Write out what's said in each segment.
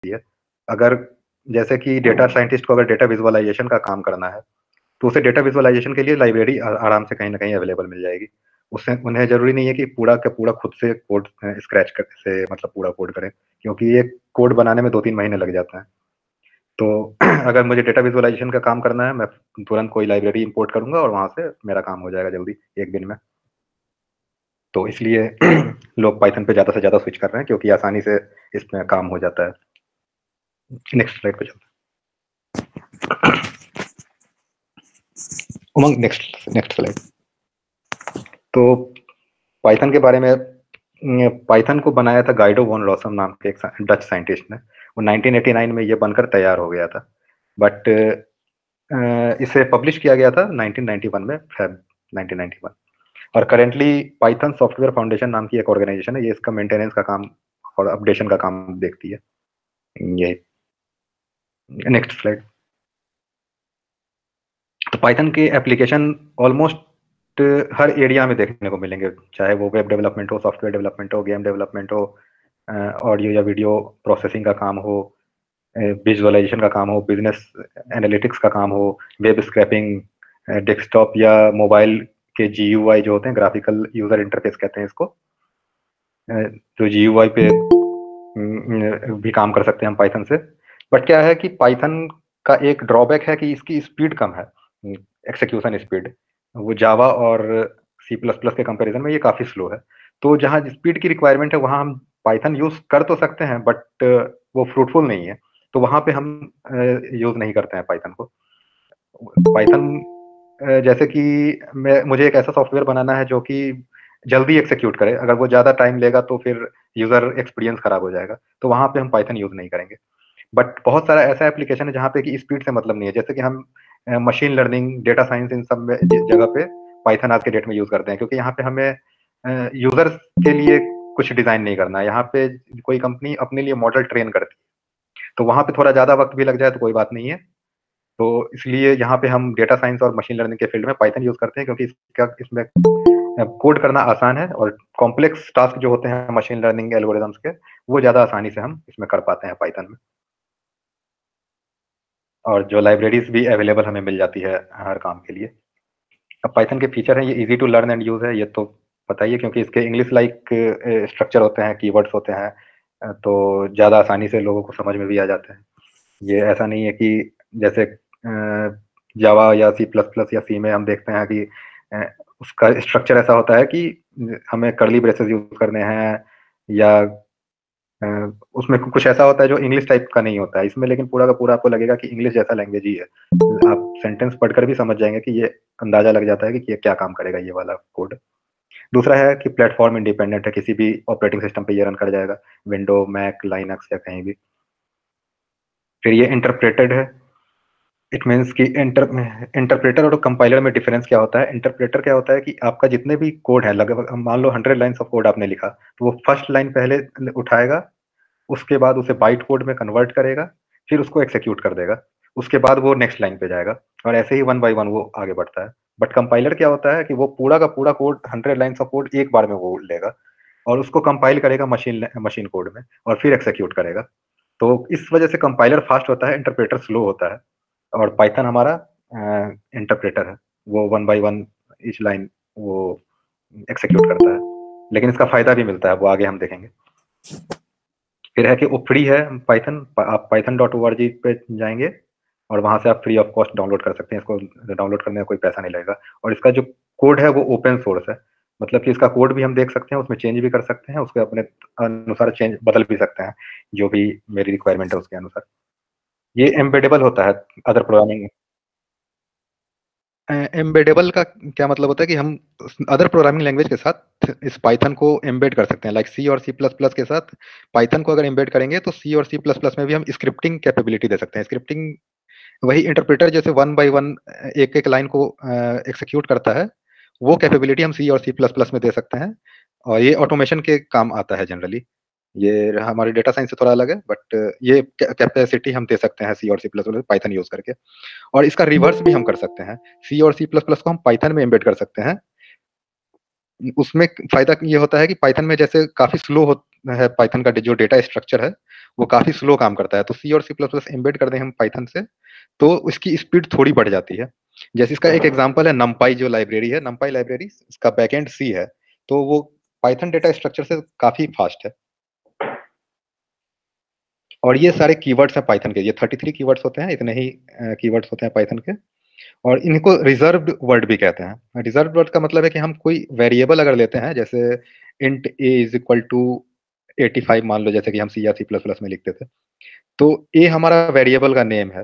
देती है। अगर जैसे कि डेटा साइंटिस्ट को अगर डेटा विजुअलाइजेशन का काम करना है, तो उसे डेटा विजुअलाइजेशन के लिए लाइब्रेरी आराम से कहीं न कहीं अवेलेबल मिल जाएगी। उससे उन्हें ज़रूरी नहीं है कि पूरा का पूरा खुद से कोड स्क्रैच कर से मतलब पूरा कोड करें, क्योंकि ये कोड बनाने में 2-3 महीने लग जाते हैं। तो अगर मुझे डेटा विजुअलाइजेशन का काम करना है, मैं तुरंत कोई लाइब्रेरी इम्पोर्ट करूँगा और वहाँ से मेरा काम हो जाएगा जल्दी, 1 दिन में। तो इसलिए लोग पाइथन पे ज़्यादा से ज़्यादा स्विच कर रहे हैं, क्योंकि आसानी से इसमें काम हो जाता है। नेक्स्ट स्लाइड पे चलते हैं। उमंग, नेक्स्ट नेक्स्ट स्लाइड। तो पाइथन के बारे में, पाइथन को बनाया था गाइडो वॉन रॉसम नाम के एक डच साइंटिस्ट ने। वो 1989 में ये बनकर तैयार हो गया था, बट इसे पब्लिश किया गया था 1991 में, फेब 1991। और करेंटली पाइथन सॉफ्टवेयर फाउंडेशन नाम की एक ऑर्गेनाइजेशन है, ये इसका मेंटेनेंस का काम और अपडेशन का काम देखती है। ये नेक्स्ट स्लाइड। तो पाइथन के एप्लीकेशन ऑलमोस्ट हर एरिया में देखने को मिलेंगे, चाहे वो वेब डेवलपमेंट हो, सॉफ्टवेयर डेवलपमेंट हो, गेम डेवलपमेंट हो, ऑडियो या वीडियो प्रोसेसिंग का काम हो, विजुअलाइजेशन का काम हो, बिजनेस एनालिटिक्स का काम हो, वेब स्क्रैपिंग, डेस्कटॉप या मोबाइल के जीयूआई जो होते हैं, ग्राफिकल यूजर इंटरफेस कहते हैं इसको, जो जीयूआई पे भी काम कर सकते हैं हम पाइथन से। बट क्या है कि पाइथन का एक ड्रॉबैक है कि इसकी स्पीड कम है, एक्सिक्यूशन स्पीड। वो जावा और सी प्लस प्लस के कंपैरिजन में ये काफ़ी स्लो है। तो जहाँ स्पीड की रिक्वायरमेंट है वहाँ हम पाइथन यूज़ कर तो सकते हैं, बट वो फ्रूटफुल नहीं है। तो वहाँ पे हम यूज़ नहीं करते हैं पाइथन को। पाइथन जैसे कि मुझे एक ऐसा सॉफ्टवेयर बनाना है जो कि जल्दी एक्सिक्यूट करे। अगर वो ज़्यादा टाइम लेगा तो फिर यूज़र एक्सपीरियंस खराब हो जाएगा, तो वहाँ पे हम पाइथन यूज़ नहीं करेंगे। बट बहुत सारा ऐसा एप्लीकेशन है जहाँ पे कि स्पीड से मतलब नहीं है, जैसे कि हम मशीन लर्निंग, डेटा साइंस, इन सब में जगह पे पाइथन आज के डेट में यूज़ करते हैं, क्योंकि यहाँ पे हमें यूज़र्स के लिए कुछ डिज़ाइन नहीं करना है। यहाँ पे कोई कंपनी अपने लिए मॉडल ट्रेन करती है, तो वहाँ पे थोड़ा ज़्यादा वक़्त भी लग जाए तो कोई बात नहीं है। तो इसलिए यहाँ पे हम डेटा साइंस और मशीन लर्निंग के फील्ड में पाइथन यूज़ करते हैं, क्योंकि इसमें कोड करना आसान है और कॉम्प्लेक्स टास्क जो होते हैं मशीन लर्निंग एल्गोरिदम्स के, वो ज़्यादा आसानी से हम इसमें कर पाते हैं पाइथन में। और जो लाइब्रेरीज भी अवेलेबल हमें मिल जाती है हर काम के लिए। अब पाइथन के फीचर हैं, ये easy to learn and use है, ये तो पता ही है, क्योंकि इसके इंग्लिश लाइक स्ट्रक्चर होते हैं, कीवर्ड्स होते हैं, तो ज़्यादा आसानी से लोगों को समझ में भी आ जाते हैं। ये ऐसा नहीं है कि जैसे जावा या सी प्लस प्लस या सी में हम देखते हैं कि अ, उसका स्ट्रक्चर ऐसा होता है कि हमें कर्ली ब्रेसेस यूज करने हैं, या अ, उसमें कुछ ऐसा होता है जो इंग्लिश टाइप का नहीं होता है इसमें, लेकिन पूरा का पूरा आपको लगेगा कि इंग्लिश जैसा लैंग्वेज ही है। आप सेंटेंस पढ़कर भी समझ जाएंगे कि ये अंदाजा लग जाता है कि ये क्या काम करेगा ये वाला कोड। दूसरा है कि प्लेटफॉर्म इंडिपेंडेंट है, किसी भी ऑपरेटिंग सिस्टम पे ये रन कर जाएगा, विंडो, मैक, लाइनक्स या कहीं भी। फिर ये इंटरप्रेटेड है। इट मीन्स कि इंटरप्रेटर और कंपाइलर में डिफरेंस क्या होता है। इंटरप्रेटर क्या होता है कि आपका जितने भी कोड है, लगभग मान लो 100 लाइन्स ऑफ कोड आपने लिखा, तो वो फर्स्ट लाइन पहले उठाएगा, उसके बाद उसे बाइट कोड में कन्वर्ट करेगा, फिर उसको एक्सिक्यूट कर देगा, उसके बाद वो नेक्स्ट लाइन पे जाएगा, और ऐसे ही वन बाय वन वो आगे बढ़ता है। बट कंपाइलर क्या होता है कि वो पूरा का पूरा कोड, 100 लाइन्स ऑफ कोड एक बार में वो लेगा और उसको कंपाइल करेगा मशीन मशीन कोड में, और फिर एक्सिक्यूट करेगा। तो इस वजह से कंपाइलर फास्ट होता है, इंटरप्रेटर स्लो होता है। और पाइथन हमारा इंटरप्रेटर है, वो one by one each line वो एक्सिक्यूट करता है। लेकिन इसका फायदा भी मिलता है, वो आगे हम देखेंगे। फिर है कि वो फ्री है पाइथन, आप python.org पे जाएंगे और वहां से आप फ्री ऑफ कॉस्ट डाउनलोड कर सकते हैं। इसको डाउनलोड करने में कोई पैसा नहीं लगेगा, और इसका जो कोड है वो ओपन सोर्स है, मतलब कि इसका कोड भी हम देख सकते हैं, उसमें चेंज भी कर सकते हैं, उसके अपने अनुसार चेंज बदल भी सकते हैं, जो भी मेरी रिक्वायरमेंट है उसके अनुसार। ये एम्बेडेबल होता है अदर प्रोग्रामिंग। एम्बेडेबल का क्या मतलब होता है कि हम अदर प्रोग्रामिंग लैंग्वेज के साथ इस पाइथन को एम्बेड कर सकते हैं, लाइक सी और सी प्लस प्लस के साथ पाइथन को अगर एम्बेड करेंगे तो सी और सी प्लस प्लस में भी हम स्क्रिप्टिंग कैपेबिलिटी दे सकते हैं। स्क्रिप्टिंग वही इंटरप्रेटर जैसे वन बाय वन एक एक लाइन को एक्सिक्यूट करता है, वो कैपेबिलिटी हम सी और सी प्लस प्लस में दे सकते हैं, और ये ऑटोमेशन के काम आता है जनरली। ये हमारे डेटा साइंस से थोड़ा अलग है, बट ये कैपेसिटी हम दे सकते हैं सी और C plus plus Python use करके। और इसका रिवर्स भी हम कर सकते हैं, सी और सी प्लस प्लस को हम पाइथन में एम्बेड कर सकते हैं। उसमें फायदा ये होता है कि पाइथन में जैसे काफी स्लो है पाइथन का जो डेटा स्ट्रक्चर है वो काफी स्लो काम करता है। तो सी और सी प्लस प्लस एम्बेड कर दें हम पाइथन से तो इसकी स्पीड थोड़ी बढ़ जाती है। जैसे इसका एक एग्जांपल है नमपाई जो लाइब्रेरी है, नमपाई लाइब्रेरी इसका बैकएंड सी है, तो वो पाइथन डेटा स्ट्रक्चर से काफी फास्ट है। और ये सारे कीवर्ड्स हैं पाइथन के, ये 33 कीवर्ड्स होते हैं, इतने ही कीवर्ड्स होते हैं पाइथन के। और इनको रिजर्व्ड वर्ड भी कहते हैं। रिजर्व्ड वर्ड का मतलब है कि हम कोई वेरिएबल अगर लेते हैं, जैसे int a is equal to 85 मान लो, जैसे कि हम सी या सी प्लस प्लस में लिखते थे, तो ए हमारा वेरिएबल का नेम है।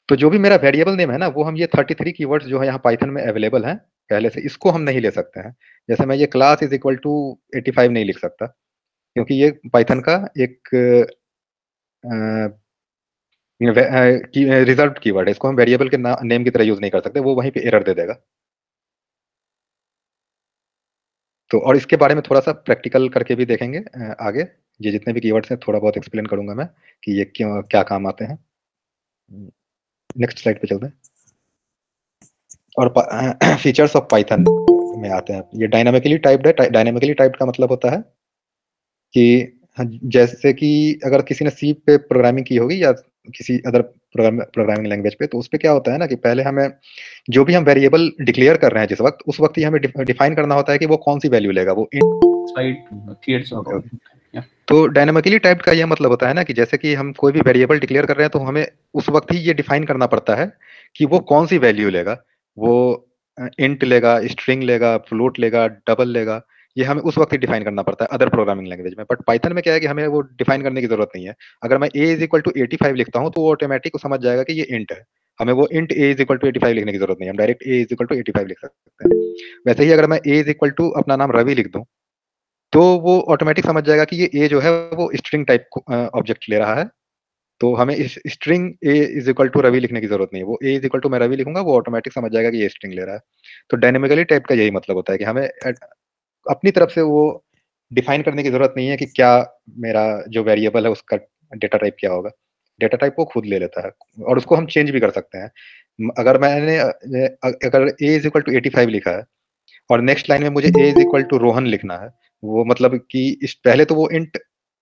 तो जो भी मेरा वेरिएबल नेम है ना, वो हम ये 33 कीवर्ड्स जो है यहाँ पाइथन में अवेलेबल हैं पहले से, इसको हम नहीं ले सकते हैं। जैसे मैं ये क्लास इज इक्वल टू 85 नहीं लिख सकता, क्योंकि ये पाइथन का एक रिजर्व्ड कीवर्ड है, इसको हम वेरिएबल के नेम की तरह यूज नहीं कर सकते, वो वहीं पे एरर दे देगा। तो और इसके बारे में थोड़ा सा प्रैक्टिकल करके भी देखेंगे आगे। ये जितने भी कीवर्ड्स हैं थोड़ा बहुत एक्सप्लेन करूंगा मैं कि ये क्यों क्या काम आते हैं। नेक्स्ट स्लाइड पे चलते हैं। और फीचर्स ऑफ पाइथन में आते हैं। ये डायनामिकली टाइप्ड है। डायनामिकली टाइप्ड का मतलब होता है कि जैसे कि अगर किसी ने सी पे प्रोग्रामिंग की होगी या किसी अदर प्रोग्रामिंग लैंग्वेज पे, तो उस पे क्या होता है ना कि पहले हमें जो भी हम वेरिएबल डिक्लेयर कर रहे हैं जिस वक्त, उस वक्त ही हमें डिफाइन करना होता है कि वो कौन सी वैल्यू लेगा। वो तो डायनामिकली टाइप्ड का यह मतलब होता है ना कि जैसे कि हम कोई भी वेरिएबल डिक्लेयर कर रहे हैं तो हमें उस वक्त ही ये डिफाइन करना पड़ता है कि वो कौन सी वैल्यू लेगा। वो इंट लेगा, स्ट्रिंग लेगा, फ्लोट लेगा, डबल लेगा, ये हमें उस वक्त ही डिफाइन करना पड़ता है अदर प्रोग्रामिंग लैंग्वेज में। बट पाइथन में क्या है कि हमें वो डिफाइन करने की जरूरत नहीं है। अगर मैं ए इज इक्वल टू 85 लिखता हूँ तो वो ऑटोमेटिक समझ जाएगा कि ये इंट है। हमें वो int a is equal to 85 लिखने की जरूरत नहीं है, हम direct a is equal to 85 लिख सकते हैं। वैसे ही अगर मैं ए इज इक्वल टू अपना नाम रवि लिख दूं, तो वो ऑटोमेटिक समझ जाएगा कि ये ए जो है वो स्ट्रिंग टाइप ऑब्जेक्ट ले रहा है। तो हमें इस string a is equal to Ravi लिखने की जरूरत नहीं है। वो ए इज इक्वल टू मैं रवि लिखूंगा, वो ऑटोमेटिक समझ जाएगा कि ये स्ट्रिंग ले रहा है। तो डायनेमिकली टाइप का यही मतलब होता है कि हमें अपनी तरफ से वो डिफाइन करने की जरूरत नहीं है कि क्या मेरा जो वेरिएबल है उसका डेटा टाइप क्या होगा। डेटा टाइप वो खुद ले लेता है और उसको हम चेंज भी कर सकते हैं। अगर मैंने अगर ए इज इक्वल टू 85 लिखा है और नेक्स्ट लाइन में मुझे ए इज इक्वल टू रोहन लिखना है, वो मतलब कि इस पहले तो वो इंट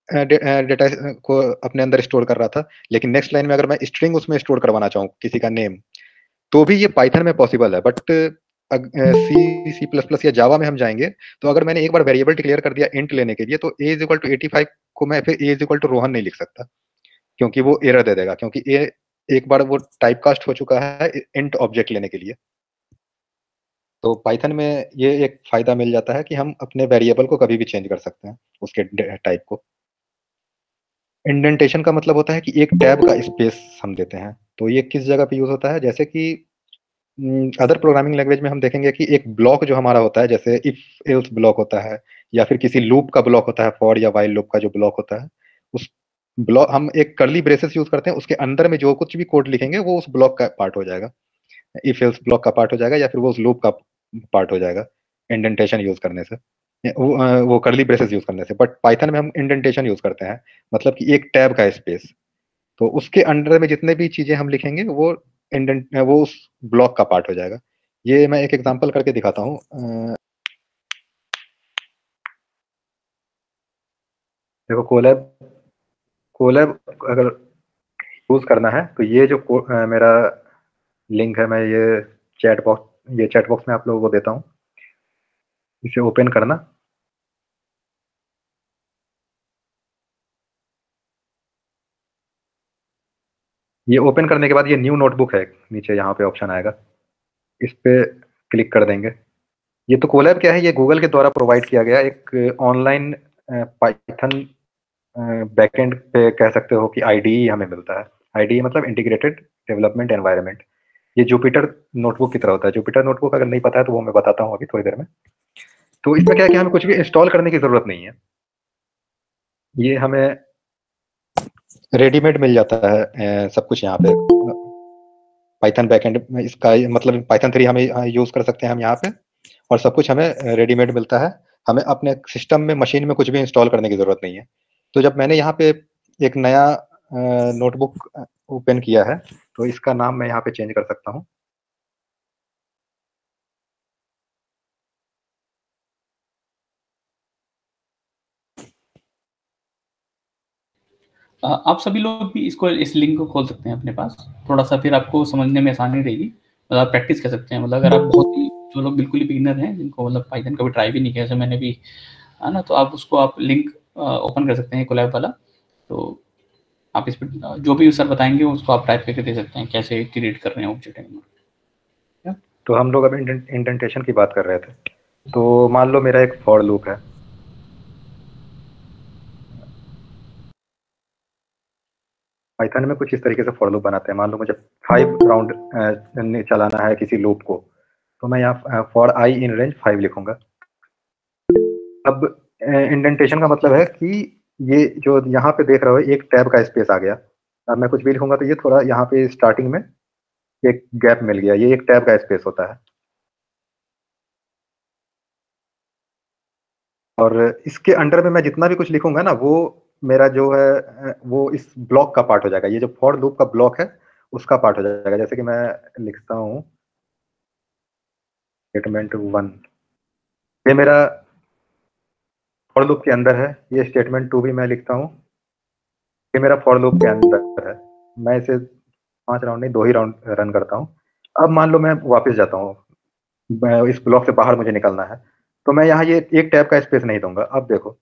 डेटा को अपने अंदर स्टोर कर रहा था, लेकिन नेक्स्ट लाइन में अगर मैं स्ट्रिंग उसमें स्टोर करवाना चाहूँ किसी का नेम, तो भी ये पाइथन में पॉसिबल है। But C C plus plus या जावा में हम जाएंगे, तो अगर मैंने एक बार वेरिएबल डिक्लेयर कर दिया इंट लेने के लिए, तो ए इज इक्वल टू 85 को मैं फिर ए इज इक्वल टू रोहन नहीं लिख सकता, क्योंकि वो एरर दे देगा, क्योंकि ए एक बार वो टाइप कास्ट हो चुका है इंट ऑब्जेक्ट लेने के लिए। तो पाइथन में ये एक फायदा मिल जाता है कि हम अपने वेरिएबल को कभी भी चेंज कर सकते हैं, उसके टाइप को। इंडेंटेशन का मतलब होता है कि एक टैब का स्पेस हम देते हैं। तो ये किस जगह पे यूज होता है, जैसे कि अदर प्रोग्रामिंग लैंग्वेज में हम देखेंगे कि एक ब्लॉक जो हमारा होता है, जैसे इफ एल्स ब्लॉक होता है, या फिर किसी लूप का ब्लॉक होता है, फॉर या वाइल लूप का जो ब्लॉक होता है, उस ब्लॉक हम एक कर्ली ब्रेसेस यूज करते हैं, उसके अंदर में जो कुछ भी कोड लिखेंगे वो उस ब्लॉक का पार्ट हो जाएगा, इफ एल्स ब्लॉक का पार्ट हो जाएगा, या फिर वो उस लूप का पार्ट हो जाएगा इंडेंटेशन यूज करने से, वो कर्ली ब्रेसेस यूज करने से। बट पाइथन में हम इंडेंटेशन यूज करते हैं, मतलब कि एक टैब का स्पेस। तो उसके अंडर में जितने भी चीजें हम लिखेंगे वो इंडेंट वो उस ब्लॉक का पार्ट हो जाएगा। ये मैं एक एग्जांपल करके दिखाता हूँ। देखो कोलैब, कोलैब अगर यूज करना है तो ये जो मेरा लिंक है, मैं ये चैट बॉक्स में आप लोगों को देता हूँ, इसे ओपन करना। ये ओपन करने के बाद ये न्यू नोटबुक है, नीचे यहाँ पे ऑप्शन आएगा, इस पे क्लिक कर देंगे। ये तो कोलैब क्या है, ये गूगल के द्वारा प्रोवाइड किया गया एक ऑनलाइन पाइथन बैकएंड पे कह सकते हो कि आईडीई हमें मिलता है। आईडीई मतलब इंटीग्रेटेड डेवलपमेंट एनवायरनमेंट। ये जुपिटर नोटबुक की तरह होता है। जुपिटर नोटबुक अगर नहीं पता है तो वो मैं बताता हूँ अभी थोड़ी देर में। तो इसमें क्या है कि हमें कुछ भी इंस्टॉल करने की जरूरत नहीं है, ये हमें रेडीमेड मिल जाता है सब कुछ यहाँ पे। पाइथन बैकएंड में इसका मतलब पाइथन 3 हमें यूज कर सकते हैं हम यहाँ पे, और सब कुछ हमें रेडीमेड मिलता है। हमें अपने सिस्टम में मशीन में कुछ भी इंस्टॉल करने की जरूरत नहीं है। तो जब मैंने यहाँ पे एक नया नोटबुक ओपन किया है, तो इसका नाम मैं यहाँ पे चेंज कर सकता हूँ। आप सभी लोग भी इस लिंक को खोल सकते हैं अपने पास, थोड़ा-सा फिर आपको समझने में आसानी रहेगी। मतलब आप प्रैक्टिस कर सकते हैं, मतलब अगर आप बहुत ही जो लोग बिल्कुल ही बिगिनर हैं, जिनको मतलब पाइथन कभी ट्राई भी नहीं किया, जैसे मैंने भी, है ना? तो आप उसको आप लिंक ओपन कर सकते हैं कोलैब वाला, तो आप इस पे जो भी सर बताएँगे उसको आप टाइप करके दे सकते हैं, कैसे क्रिएट कर रहे हैं ऑब्जेक्ट एनिमल। तो हम लोग अभी इंडेंटेशन की बात कर रहे थे। तो मान लो मेरा एक फॉर लूप है। पाइथन में कुछ इस तरीके से फॉर लूप बनाते हैं। मान लो मुझे 5 राउंड चलाना है किसी लूप को, तो मैं यहाँ फॉर आई इन रेंज 5 लिखूंगा। अब इंडेंटेशन का मतलब है कि ये जो यहाँ पे देख रहे हो एक टैब का स्पेस आ गया। अब मैं कुछ भी लिखूंगा तो ये थोड़ा यहाँ पे स्टार्टिंग में एक गैप मिल गया, ये एक टैब का स्पेस होता है। और इसके अंडर में मैं जितना भी कुछ लिखूंगा ना, वो मेरा जो है वो इस ब्लॉक का पार्ट हो जाएगा। ये जो फॉर लूप का ब्लॉक है उसका पार्ट हो जाएगा। जैसे कि मैं लिखता हूँ स्टेटमेंट 1, ये मेरा फॉर लूप के अंदर है। ये स्टेटमेंट 2 भी मैं लिखता हूँ, ये मेरा फॉर लूप के अंदर है। मैं इसे 5 राउंड नहीं 2 ही राउंड रन करता हूँ। अब मान लो मैं वापस जाता हूँ, इस ब्लॉक से बाहर मुझे निकलना है, तो मैं यहाँ ये एक टैब का स्पेस नहीं दूंगा। अब देखो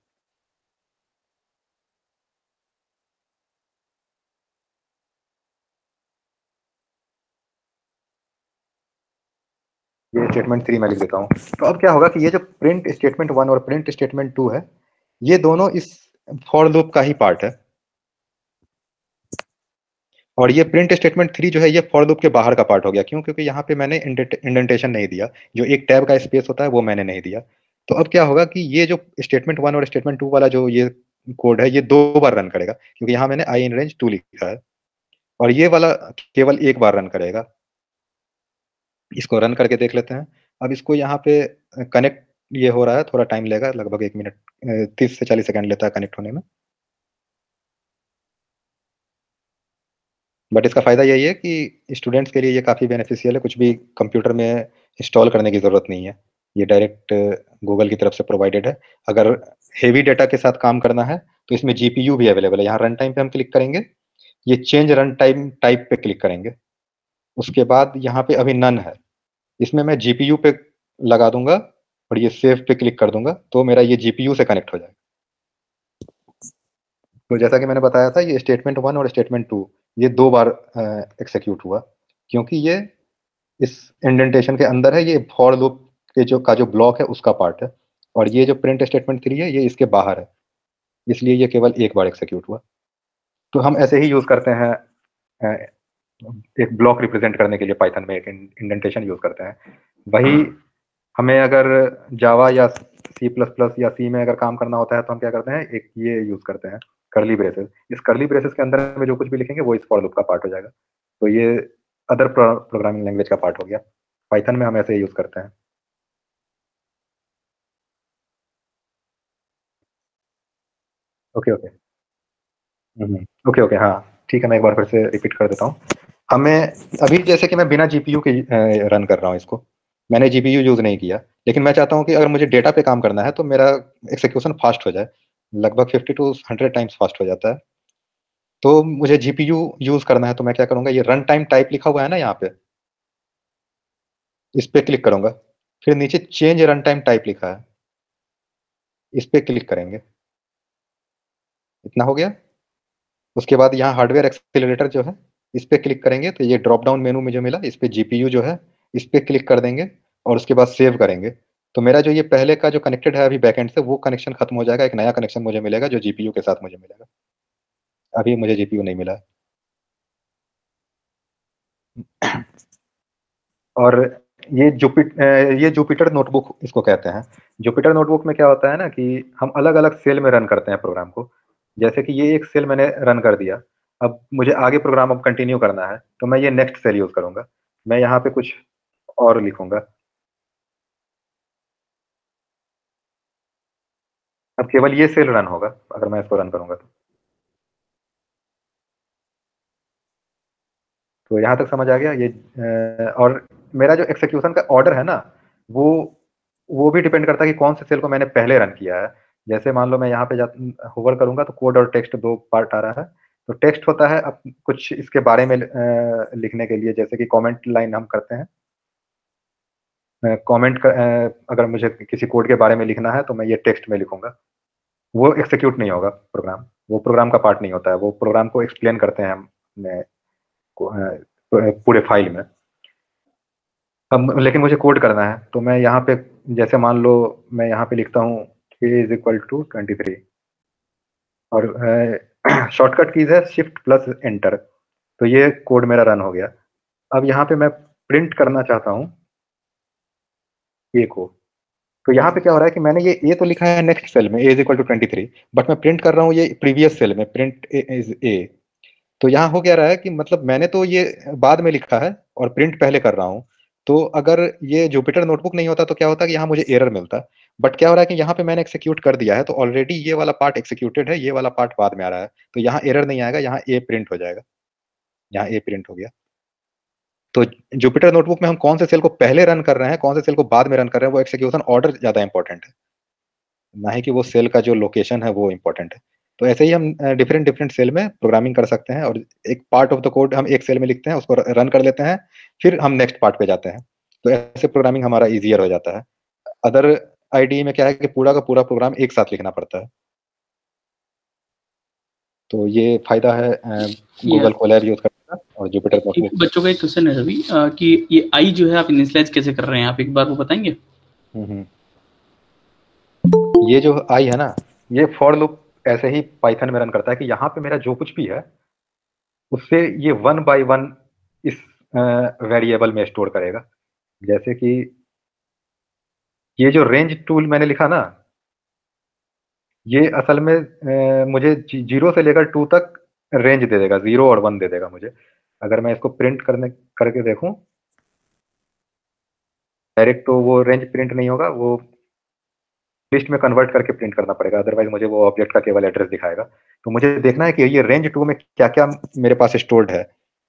ये स्टेटमेंट 3 मैं लिख देता हूँ। तो अब क्या होगा कि ये जो प्रिंट स्टेटमेंट 1 और प्रिंट स्टेटमेंट 2 है, ये दोनों इस फॉर लूप का ही पार्ट है। और ये प्रिंट स्टेटमेंट 3 जो है ये फॉर लूप के बाहर का पार्ट हो गया। क्यों? क्योंकि यहाँ पे मैंने इंडेंटेशन नहीं दिया, जो एक टैब का स्पेस होता है वो मैंने नहीं दिया। तो अब क्या होगा कि ये जो स्टेटमेंट 1 और स्टेटमेंट 2 वाला जो ये कोड है ये 2 बार रन करेगा, क्योंकि यहाँ मैंने आई इन रेंज 2 लिखा है। और ये वाला केवल एक बार रन करेगा। इसको रन करके देख लेते हैं। अब इसको यहाँ पे कनेक्ट ये हो रहा है, थोड़ा टाइम लेगा, लगभग 1 मिनट 30 से 40 सेकंड लेता है कनेक्ट होने में। बट इसका फायदा यही है कि स्टूडेंट्स के लिए ये काफ़ी बेनिफिशियल है। कुछ भी कंप्यूटर में इंस्टॉल करने की ज़रूरत नहीं है, ये डायरेक्ट गूगल की तरफ से प्रोवाइडेड है। अगर हेवी डेटा के साथ काम करना है तो इसमें जीपीयू भी अवेलेबल है। यहाँ रन टाइम पे हम क्लिक करेंगे, ये चेंज रन टाइम टाइप पे क्लिक करेंगे। उसके बाद यहाँ पे अभी नन है, इसमें मैं जीपीयू पे लगा दूंगा और ये सेव पे क्लिक कर दूंगा, तो मेरा ये जीपीयू से कनेक्ट हो जाएगा। तो जैसा कि मैंने बताया था, ये स्टेटमेंट 1 और स्टेटमेंट 2 ये 2 बार एक्सिक्यूट हुआ, क्योंकि ये इस इंडेंटेशन के अंदर है। ये फॉर लूप के जो ब्लॉक है उसका पार्ट है। और ये जो प्रिंट स्टेटमेंट 3 है ये इसके बाहर है, इसलिए ये केवल एक बार एक्सिक्यूट हुआ। तो हम ऐसे ही यूज करते हैं, अ, एक ब्लॉक रिप्रेजेंट करने के लिए पाइथन में एक इंडेंटेशन यूज करते हैं। वही हमें अगर जावा या सी प्लस प्लस या सी में अगर काम करना होता है तो हम क्या करते हैं, एक ये यूज करते हैं करली ब्रेसेस। इस करली ब्रेसेस के अंदर में जो कुछ भी लिखेंगे वो इस फॉर लूप का पार्ट हो जाएगा। तो ये अदर प्रोग्रामिंग लैंग्वेज का पार्ट हो गया। पाइथन में हम ऐसे यूज करते हैं। Okay okay. ओके ओके, हाँ ठीक है, मैं एक बार फिर से रिपीट कर देता हूँ। हमें अभी जैसे कि मैं बिना जीपीयू के रन कर रहा हूँ इसको, मैंने जीपीयू यूज नहीं किया, लेकिन मैं चाहता हूँ कि अगर मुझे डेटा पे काम करना है तो मेरा एक्सिक्यूशन फास्ट हो जाए, लगभग 50 to 100 टाइम्स फास्ट हो जाता है। तो मुझे जीपीयू यूज करना है, तो मैं क्या करूंगा, ये रन टाइम टाइप लिखा हुआ है ना यहाँ पे, इस पे क्लिक करूंगा। फिर नीचे चेंज रन टाइम टाइप लिखा है, इस पे क्लिक करेंगे। इतना हो गया। उसके बाद यहाँ हार्डवेयर एक्सेलरेटर जो है इस पे क्लिक करेंगे, तो ये ड्रॉप डाउन मेनू में जो मिला इस पे जीपीयू जो है इस पे क्लिक कर देंगे। और उसके बाद सेव करेंगे। तो मेरा जो ये पहले का जो कनेक्टेड है अभी बैकएंड से, वो कनेक्शन खत्म हो जाएगा, एक नया कनेक्शन मुझे मिलेगा जो जीपीयू के साथ मुझे मिलेगा। अभी मुझे जीपीयू नहीं मिला है। और ये जुपिटर नोटबुक इसको कहते हैं। जुपिटर नोटबुक में क्या होता है ना कि हम अलग अलग सेल में रन करते हैं प्रोग्राम को। जैसे कि ये एक सेल मैंने रन कर दिया, अब मुझे आगे प्रोग्राम अब कंटिन्यू करना है, तो मैं ये नेक्स्ट सेल यूज करूंगा। मैं यहाँ पे कुछ और लिखूंगा। अब केवल ये सेल रन होगा अगर मैं इसको रन करूंगा तो यहाँ तक समझ आ गया ये। और मेरा जो एक्सिक्यूशन का ऑर्डर है ना, वो वो भी डिपेंड करता है कि कौन से सेल को मैंने पहले रन किया है। जैसे मान लो मैं यहाँ पे होवर करूंगा तो कोड और टेक्स्ट दो पार्ट आ रहा है। तो टेक्स्ट होता है अब कुछ इसके बारे में लिखने के लिए, जैसे कि कमेंट लाइन हम करते हैं। कमेंट अगर मुझे किसी कोड के बारे में लिखना है तो मैं ये टेक्स्ट में लिखूंगा, वो एक्सिक्यूट नहीं होगा प्रोग्राम, वो प्रोग्राम का पार्ट नहीं होता है, वो प्रोग्राम को एक्सप्लेन करते हैं हम पूरे फाइल में। अब लेकिन मुझे कोड करना है तो मैं यहाँ पे, जैसे मान लो मैं यहाँ पे लिखता हूँ k = 23 और शॉर्टकट कीज है Shift+Enter, तो ये कोड मेरा रन हो गया। अब यहाँ पे मैं प्रिंट करना चाहता हूँ ए को, तो यहाँ पे क्या हो रहा है कि मैंने ये ए तो लिखा है नेक्स्ट सेल में a = 23, बट मैं प्रिंट कर रहा हूँ ये प्रीवियस सेल में प्रिंट इज ए। तो यहाँ हो क्या रहा है कि मतलब मैंने तो ये बाद में लिखा है और प्रिंट पहले कर रहा हूँ। तो अगर ये जुपिटर नोटबुक नहीं होता तो क्या होता कि यहाँ मुझे एरर मिलता, बट क्या हो रहा है कि यहाँ पे मैंने एक्सिक्यूट कर दिया है, तो ऑलरेडी ये वाला पार्ट एक्सिक्यूटेड है, ये वाला पार्ट बाद में आ रहा है, तो यहाँ एरर नहीं आएगा, यहाँ ए प्रिंट हो जाएगा, यहाँ ए प्रिंट हो गया। तो जुपिटर नोटबुक में हम कौन से सेल को पहले रन कर रहे हैं, कौन से सेल को बाद में रन कर रहे हैं, वो एक्सिक्यूशन ऑर्डर ज्यादा इंपॉर्टेंट है, ना ही कि वो सेल का जो लोकेशन है वो इंपॉर्टेंट है। तो ऐसे ही हम डिफरेंट डिफरेंट सेल में प्रोग्रामिंग कर सकते हैं, और एक पार्ट ऑफ द कोड हम एक सेल में लिखते हैं, उसको रन कर लेते हैं, फिर हम नेक्स्ट पार्ट पे जाते हैं। तो ऐसे प्रोग्रामिंग हमारा ईजियर हो जाता है। अदर आईडी में क्या है कि पूरा का पूरा प्रोग्राम एक साथ लिखना पड़ता है। तो ये फायदा है गूगल कोलैब यूज करने का और जुपिटर नोटबुक। बच्चों का एक क्वेश्चन है रवि कि ये आई जो है आप इनिशियलाइज कैसे कर रहे हैं, आप एक बार वो बताएंगे? ये जो आई है ना, ये फॉर लूप ऐसे ही पाइथन में रन करता है कि यहाँ पे मेरा जो कुछ भी है उससे ये 1 by 1 इस वेरिएबल में स्टोर करेगा। जैसे कि ये जो रेंज टूल मैंने लिखा ना, ये असल में मुझे 0 से लेकर 2 तक रेंज दे देगा, 0 और 1 दे देगा मुझे। अगर मैं इसको प्रिंट करके देखूं डायरेक्ट, तो वो रेंज प्रिंट नहीं होगा, वो लिस्ट में कन्वर्ट करके प्रिंट करना पड़ेगा, अदरवाइज मुझे वो ऑब्जेक्ट का केवल एड्रेस दिखाएगा। तो मुझे देखना है कि ये रेंज 2 में क्या क्या मेरे पास स्टोर्ड है,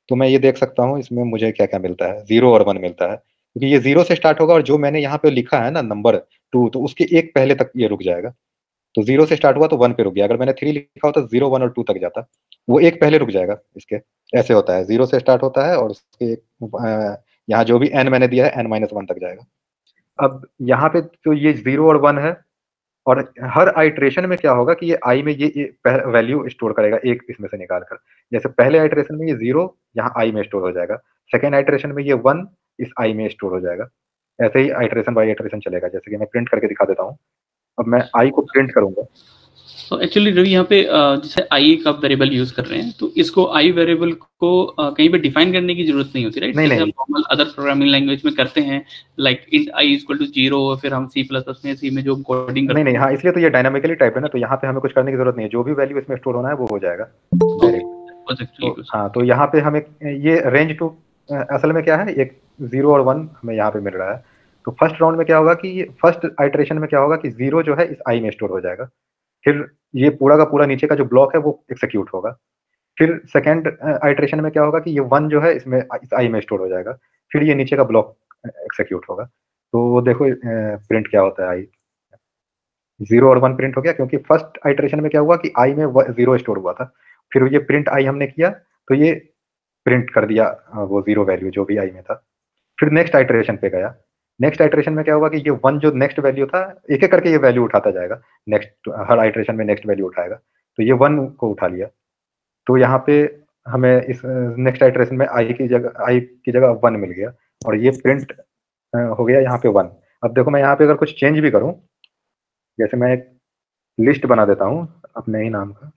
तो मैं ये देख सकता हूँ इसमें मुझे क्या क्या मिलता है। 0 और 1 मिलता है, क्योंकि ये 0 से स्टार्ट होगा और जो मैंने यहाँ पे लिखा है ना नंबर 2, तो उसके एक पहले तक ये रुक जाएगा। तो 0 से स्टार्ट हुआ तो 1 पे रुक गया, अगर मैंने 3 लिखा होता तो 0, 1 और 2 तक जाता, वो एक पहले रुक जाएगा इसके। ऐसे होता है, 0 से स्टार्ट होता है और उसके यहाँ जो भी n मैंने दिया है n-1 तक जाएगा। अब यहाँ पे तो ये 0 और 1 है, और हर आइट्रेशन में क्या होगा कि ये आई में ये वैल्यू स्टोर करेगा एक इसमें से निकाल कर। जैसे पहले आइट्रेशन में ये 0 यहाँ आई में स्टोर हो जाएगा, सेकेंड आइट्रेशन में ये 1 इस आई में स्टोर हो जाएगा। ऐसे ही आइट्रेशन बाई आइट्रेशन चलेगा। जैसे कि मैं प्रिंट करके दिखा देता हूँ, अब मैं आई को प्रिंट करूंगा। तो एक्चुअली रवि यहाँ पे जैसे आई का वेरिएबल यूज कर रहे हैं, तो इसको आई वेरिएबल को कहीं पे डिफाइन करने की जरूरत नहीं होती, राइट? नहीं, जैसे नहीं, हम नॉर्मल अदर प्रोग्रामिंग लैंग्वेज में करते हैं, like int i equal to 0, फिर हम सी में जो कोडिंग करते नहीं, नहीं, हाँ, इसलिए तो ये डायनामिकली टाइप है ना, तो यहाँ पे हमें कुछ करने की जरूरत नहीं है, जो भी वैल्यू इसमें स्टोर होना है वो हो जाएगा डायरेक्ट। तो हाँ, तो यहाँ पे हमें ये रेंज 2 असल में क्या है, एक 0 और 1 हमें यहाँ पे मिल रहा है। तो फर्स्ट राउंड में क्या होगा कि फर्स्ट आइट्रेशन में क्या होगा कि 0 जो है इस आई में स्टोर हो जाएगा, फिर ये पूरा का पूरा नीचे का जो ब्लॉक है वो एक्सिक्यूट होगा। फिर सेकेंड आइट्रेशन में क्या होगा कि ये 1 जो है इसमें इस आई में स्टोर हो जाएगा, फिर ये नीचे का ब्लॉक एक्सिक्यूट होगा। तो वो देखो प्रिंट क्या होता है, आई 0 और 1 प्रिंट हो गया, क्योंकि फर्स्ट आइट्रेशन में क्या हुआ कि आई में 0 स्टोर हुआ था, फिर ये प्रिंट आई हमने किया तो ये प्रिंट कर दिया वो 0 वैल्यू जो भी आई में था। फिर नेक्स्ट आइट्रेशन पे गया, नेक्स्ट आइट्रेशन में क्या होगा कि ये 1 जो नेक्स्ट वैल्यू था, एक एक करके ये वैल्यू उठाता जाएगा, नेक्स्ट हर आइट्रेशन में नेक्स्ट वैल्यू उठाएगा, तो ये 1 को उठा लिया। तो यहाँ पे हमें इस नेक्स्ट आइट्रेशन में आई की जगह 1 मिल गया, और ये प्रिंट हो गया यहाँ पे 1। अब देखो मैं यहाँ पे अगर कुछ चेंज भी करूँ, जैसे मैं एक लिस्ट बना देता हूँ अपने ही नाम का,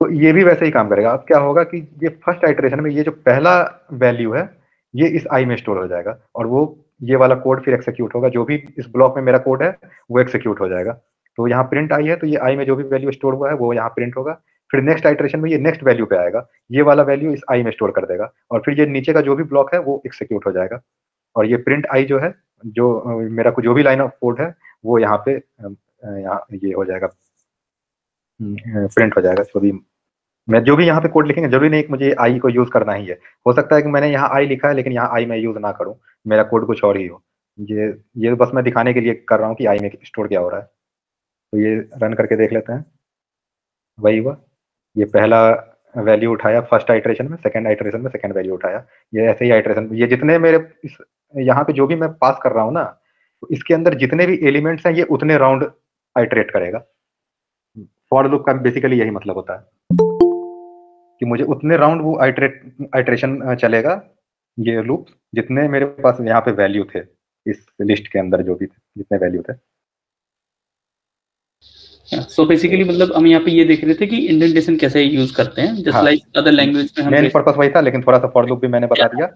तो ये भी वैसे ही काम करेगा। अब क्या होगा कि ये फर्स्ट आइट्रेशन में ये जो पहला वैल्यू है ये इस आई में स्टोर हो जाएगा, और वो ये वाला कोड फिर एक्सिक्यूट होगा, जो भी इस ब्लॉक में मेरा कोड है वो एक्सिक्यूट हो जाएगा। तो यहाँ प्रिंट आई है, तो ये आई में जो भी वैल्यू स्टोर हुआ है वो यहाँ प्रिंट होगा। फिर नेक्स्ट आइट्रेशन में ये नेक्स्ट वैल्यू पे आएगा, ये वाला वैल्यू इस आई में स्टोर कर देगा, और फिर ये नीचे का जो भी ब्लॉक है वो एक्सिक्यूट हो जाएगा। और ये प्रिंट आई जो है, जो मेरा जो भी लाइन ऑफ कोड है वो यहाँ पे यहाँ ये हो जाएगा, प्रिंट हो जाएगा। जो भी यहाँ पे कोड लिखेंगे जरूरी नहीं कि मुझे आई को यूज करना ही है, हो सकता है कि मैंने यहाँ आई लिखा है लेकिन यहाँ आई मैं यूज ना करूँ, मेरा कोड कुछ और ही हो। ये बस मैं दिखाने के लिए कर रहा हूँ कि आई में स्टोर क्या हो रहा है। तो ये रन करके देख लेते हैं। वही हुआ, ये पहला वैल्यू उठाया फर्स्ट आइटरेशन में, सेकंड आइटरेशन में सेकंड वैल्यू उठाया। ये ऐसे ही आइटरेशन, ये जितने मेरे इस यहाँ पे जो भी मैं पास कर रहा हूँ ना, तो इसके अंदर जितने भी एलिमेंट्स हैं ये उतने राउंड आइटरेट करेगा। फॉर लूप का बेसिकली यही मतलब होता है कि मुझे उतने राउंड वो आइटरेशन चलेगा, ये लूप, जितने मेरे पास यहाँ पे वैल्यू थे इस लिस्ट के अंदर, जो भी थे जितने वैल्यू थे। सो बेसिकली मतलब हम यहाँ पे ये देख रहे थे कि इंडेंटेशन कैसे यूज करते हैं, जस्ट लाइक अदर लैंग्वेज में हम मेन पर्पस वही था, लेकिन थोड़ा सा फॉर लूप भी मैंने बता दिया।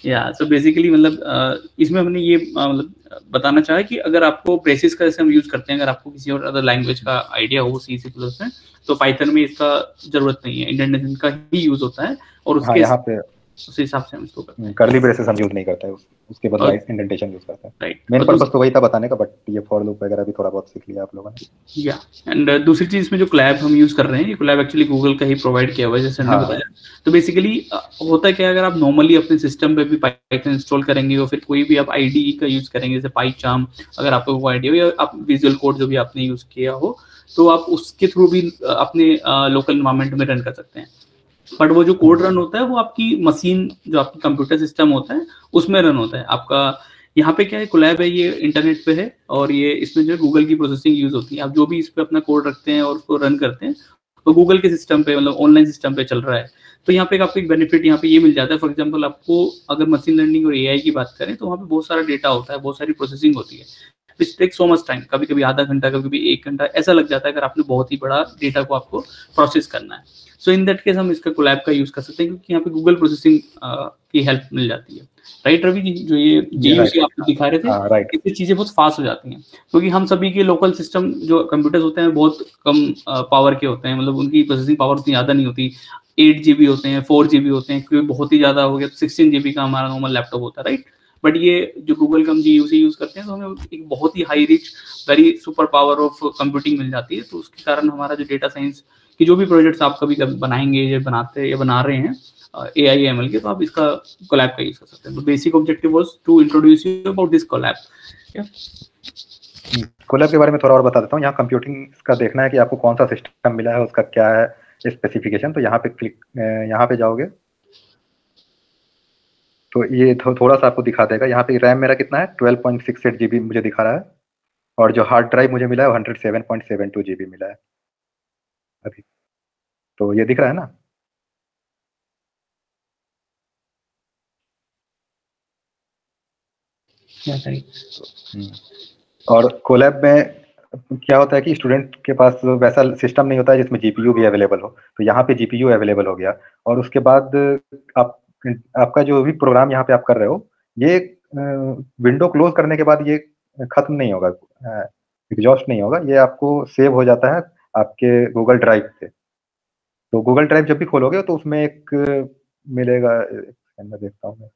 या सो बेसिकली मतलब इसमें हमने ये मतलब बताना चाहा कि अगर आपको ब्रेसिस का जैसे हम यूज करते हैं, अगर आपको किसी और अदर लैंग्वेज का आइडिया हो सी सी प्लस में, तो पाइथन में इसका जरूरत नहीं है, इंडेंटेशन का ही यूज होता है। और उसके यहाँ पे उस हिसाब से हम इसको करते हैं। कर्ली ब्रेसेस हम यूज नहीं करते हैं, उसके बदले इंडेंटेशन यूज करते हैं। राइट, मेन पर्पस तो वही था बताने का, बट ये फॉर लूप वगैरह भी थोड़ा बहुत सीख लिया आप लोगों ने। या एंड दूसरी चीज में जो कोलैब हम यूज कर रहे हैं, ये कोलैब एक्चुअली गूगल का ही प्रोवाइड किया हुआ है, जैसे हमने बताया। तो बेसिकली होता क्या है, अगर आप नॉर्मली अपने सिस्टम पे भी पाइथन इंस्टॉल करेंगे और फिर कोई भी आप आईडीई का यूज करेंगे, जैसे पाइचार्म, अगर आपको वो आइडिया हो, या आप विजुअल कोड जो भी आपने यूज किया हो, तो आप उसके थ्रू भी अपने लोकल एनवायरमेंट में रन कर सकते हैं। बट वो जो कोड रन होता है वो आपकी मशीन, जो आपकी कंप्यूटर सिस्टम होता है, उसमें रन होता है आपका। यहाँ पे क्या है, कोलैब है, ये इंटरनेट पे है, और ये इसमें जो है गूगल की प्रोसेसिंग यूज होती है। आप जो भी इस पे अपना कोड रखते हैं और उसको रन करते हैं, तो गूगल के सिस्टम पे, मतलब ऑनलाइन सिस्टम पे चल रहा है। तो यहाँ पे आपको एक बेनिफिट यहाँ पे ये मिल जाता है। फॉर एग्जाम्पल, आपको अगर मशीन लर्निंग और एआई की बात करें, तो वहाँ पे बहुत सारा डेटा होता है, बहुत सारी प्रोसेसिंग होती है, which take so much time. कभी कभी आधा घंटा, कभी कभी 1 घंटा ऐसा लग जाता है, अगर आपने बहुत ही बड़ा डेटा को आपको प्रोसेस करना है। सो इन दैट केस हम इसका कोलैब का यूज कर सकते हैं, क्योंकि यहाँ पे गूगल प्रोसेसिंग की हेल्प मिल जाती है। राइट रवि जी, जो ये जीयूसी आपको दिखा रहे थे, इससे चीजें बहुत फास्ट हो जाती हैं, क्योंकि हम सभी के लोकल सिस्टम जो कंप्यूटर्स होते हैं बहुत कम पावर के होते हैं, मतलब उनकी प्रोसेसिंग पावर उतनी ज्यादा नहीं होती। 8 GB होते हैं, 4 GB होते हैं, क्योंकि बहुत ही ज्यादा हो गया तो 16 GB का हमारा नॉर्मल लैपटॉप होता है, राइट। बट ये जो गूगल का हम जीयूसी यूज करते हैं, तो हमें एक बहुत ही high rich, very super power of computing मिल जाती है। तो उसके कारण हमारा जो डेटा साइंस कि जो भी प्रोजेक्ट्स आप कभी कभी बनाएंगे या बनाते या बना रहे हैं एआई एमएल के, तो आप इसका कोलैब का यूज कर सकते हैं। तो basic objective was to introduce you about this Colab. Colab के बारे में थोड़ा और बता देता हूँ। यहाँ कंप्यूटिंग का देखना है कि आपको कौन सा सिस्टम मिला है, उसका क्या है स्पेसिफिकेशन। तो यहाँ पे क्लिक, यहाँ पे जाओगे तो ये थोड़ा सा आपको दिखा देगा। यहाँ पे रैम मेरा कितना है, 12.68 GB मुझे दिखा रहा है, और जो हार्ड ड्राइव मुझे मिला है 107.72 GB मिला है अभी। तो ये दिख रहा है ना। और कोलैब में क्या होता है कि स्टूडेंट के पास वैसा सिस्टम नहीं होता है जिसमें जीपीयू भी अवेलेबल हो। तो यहाँ पे जीपीयू अवेलेबल हो गया, और उसके बाद आप आपका जो भी प्रोग्राम यहाँ पे आप कर रहे हो, ये विंडो क्लोज करने के बाद ये खत्म नहीं होगा, एग्जॉस्ट नहीं होगा, ये आपको सेव हो जाता है आपके गूगल ड्राइव पे। तो गूगल ड्राइव जब भी खोलोगे तो उसमें एक मिलेगा, मैं देखता हूँ,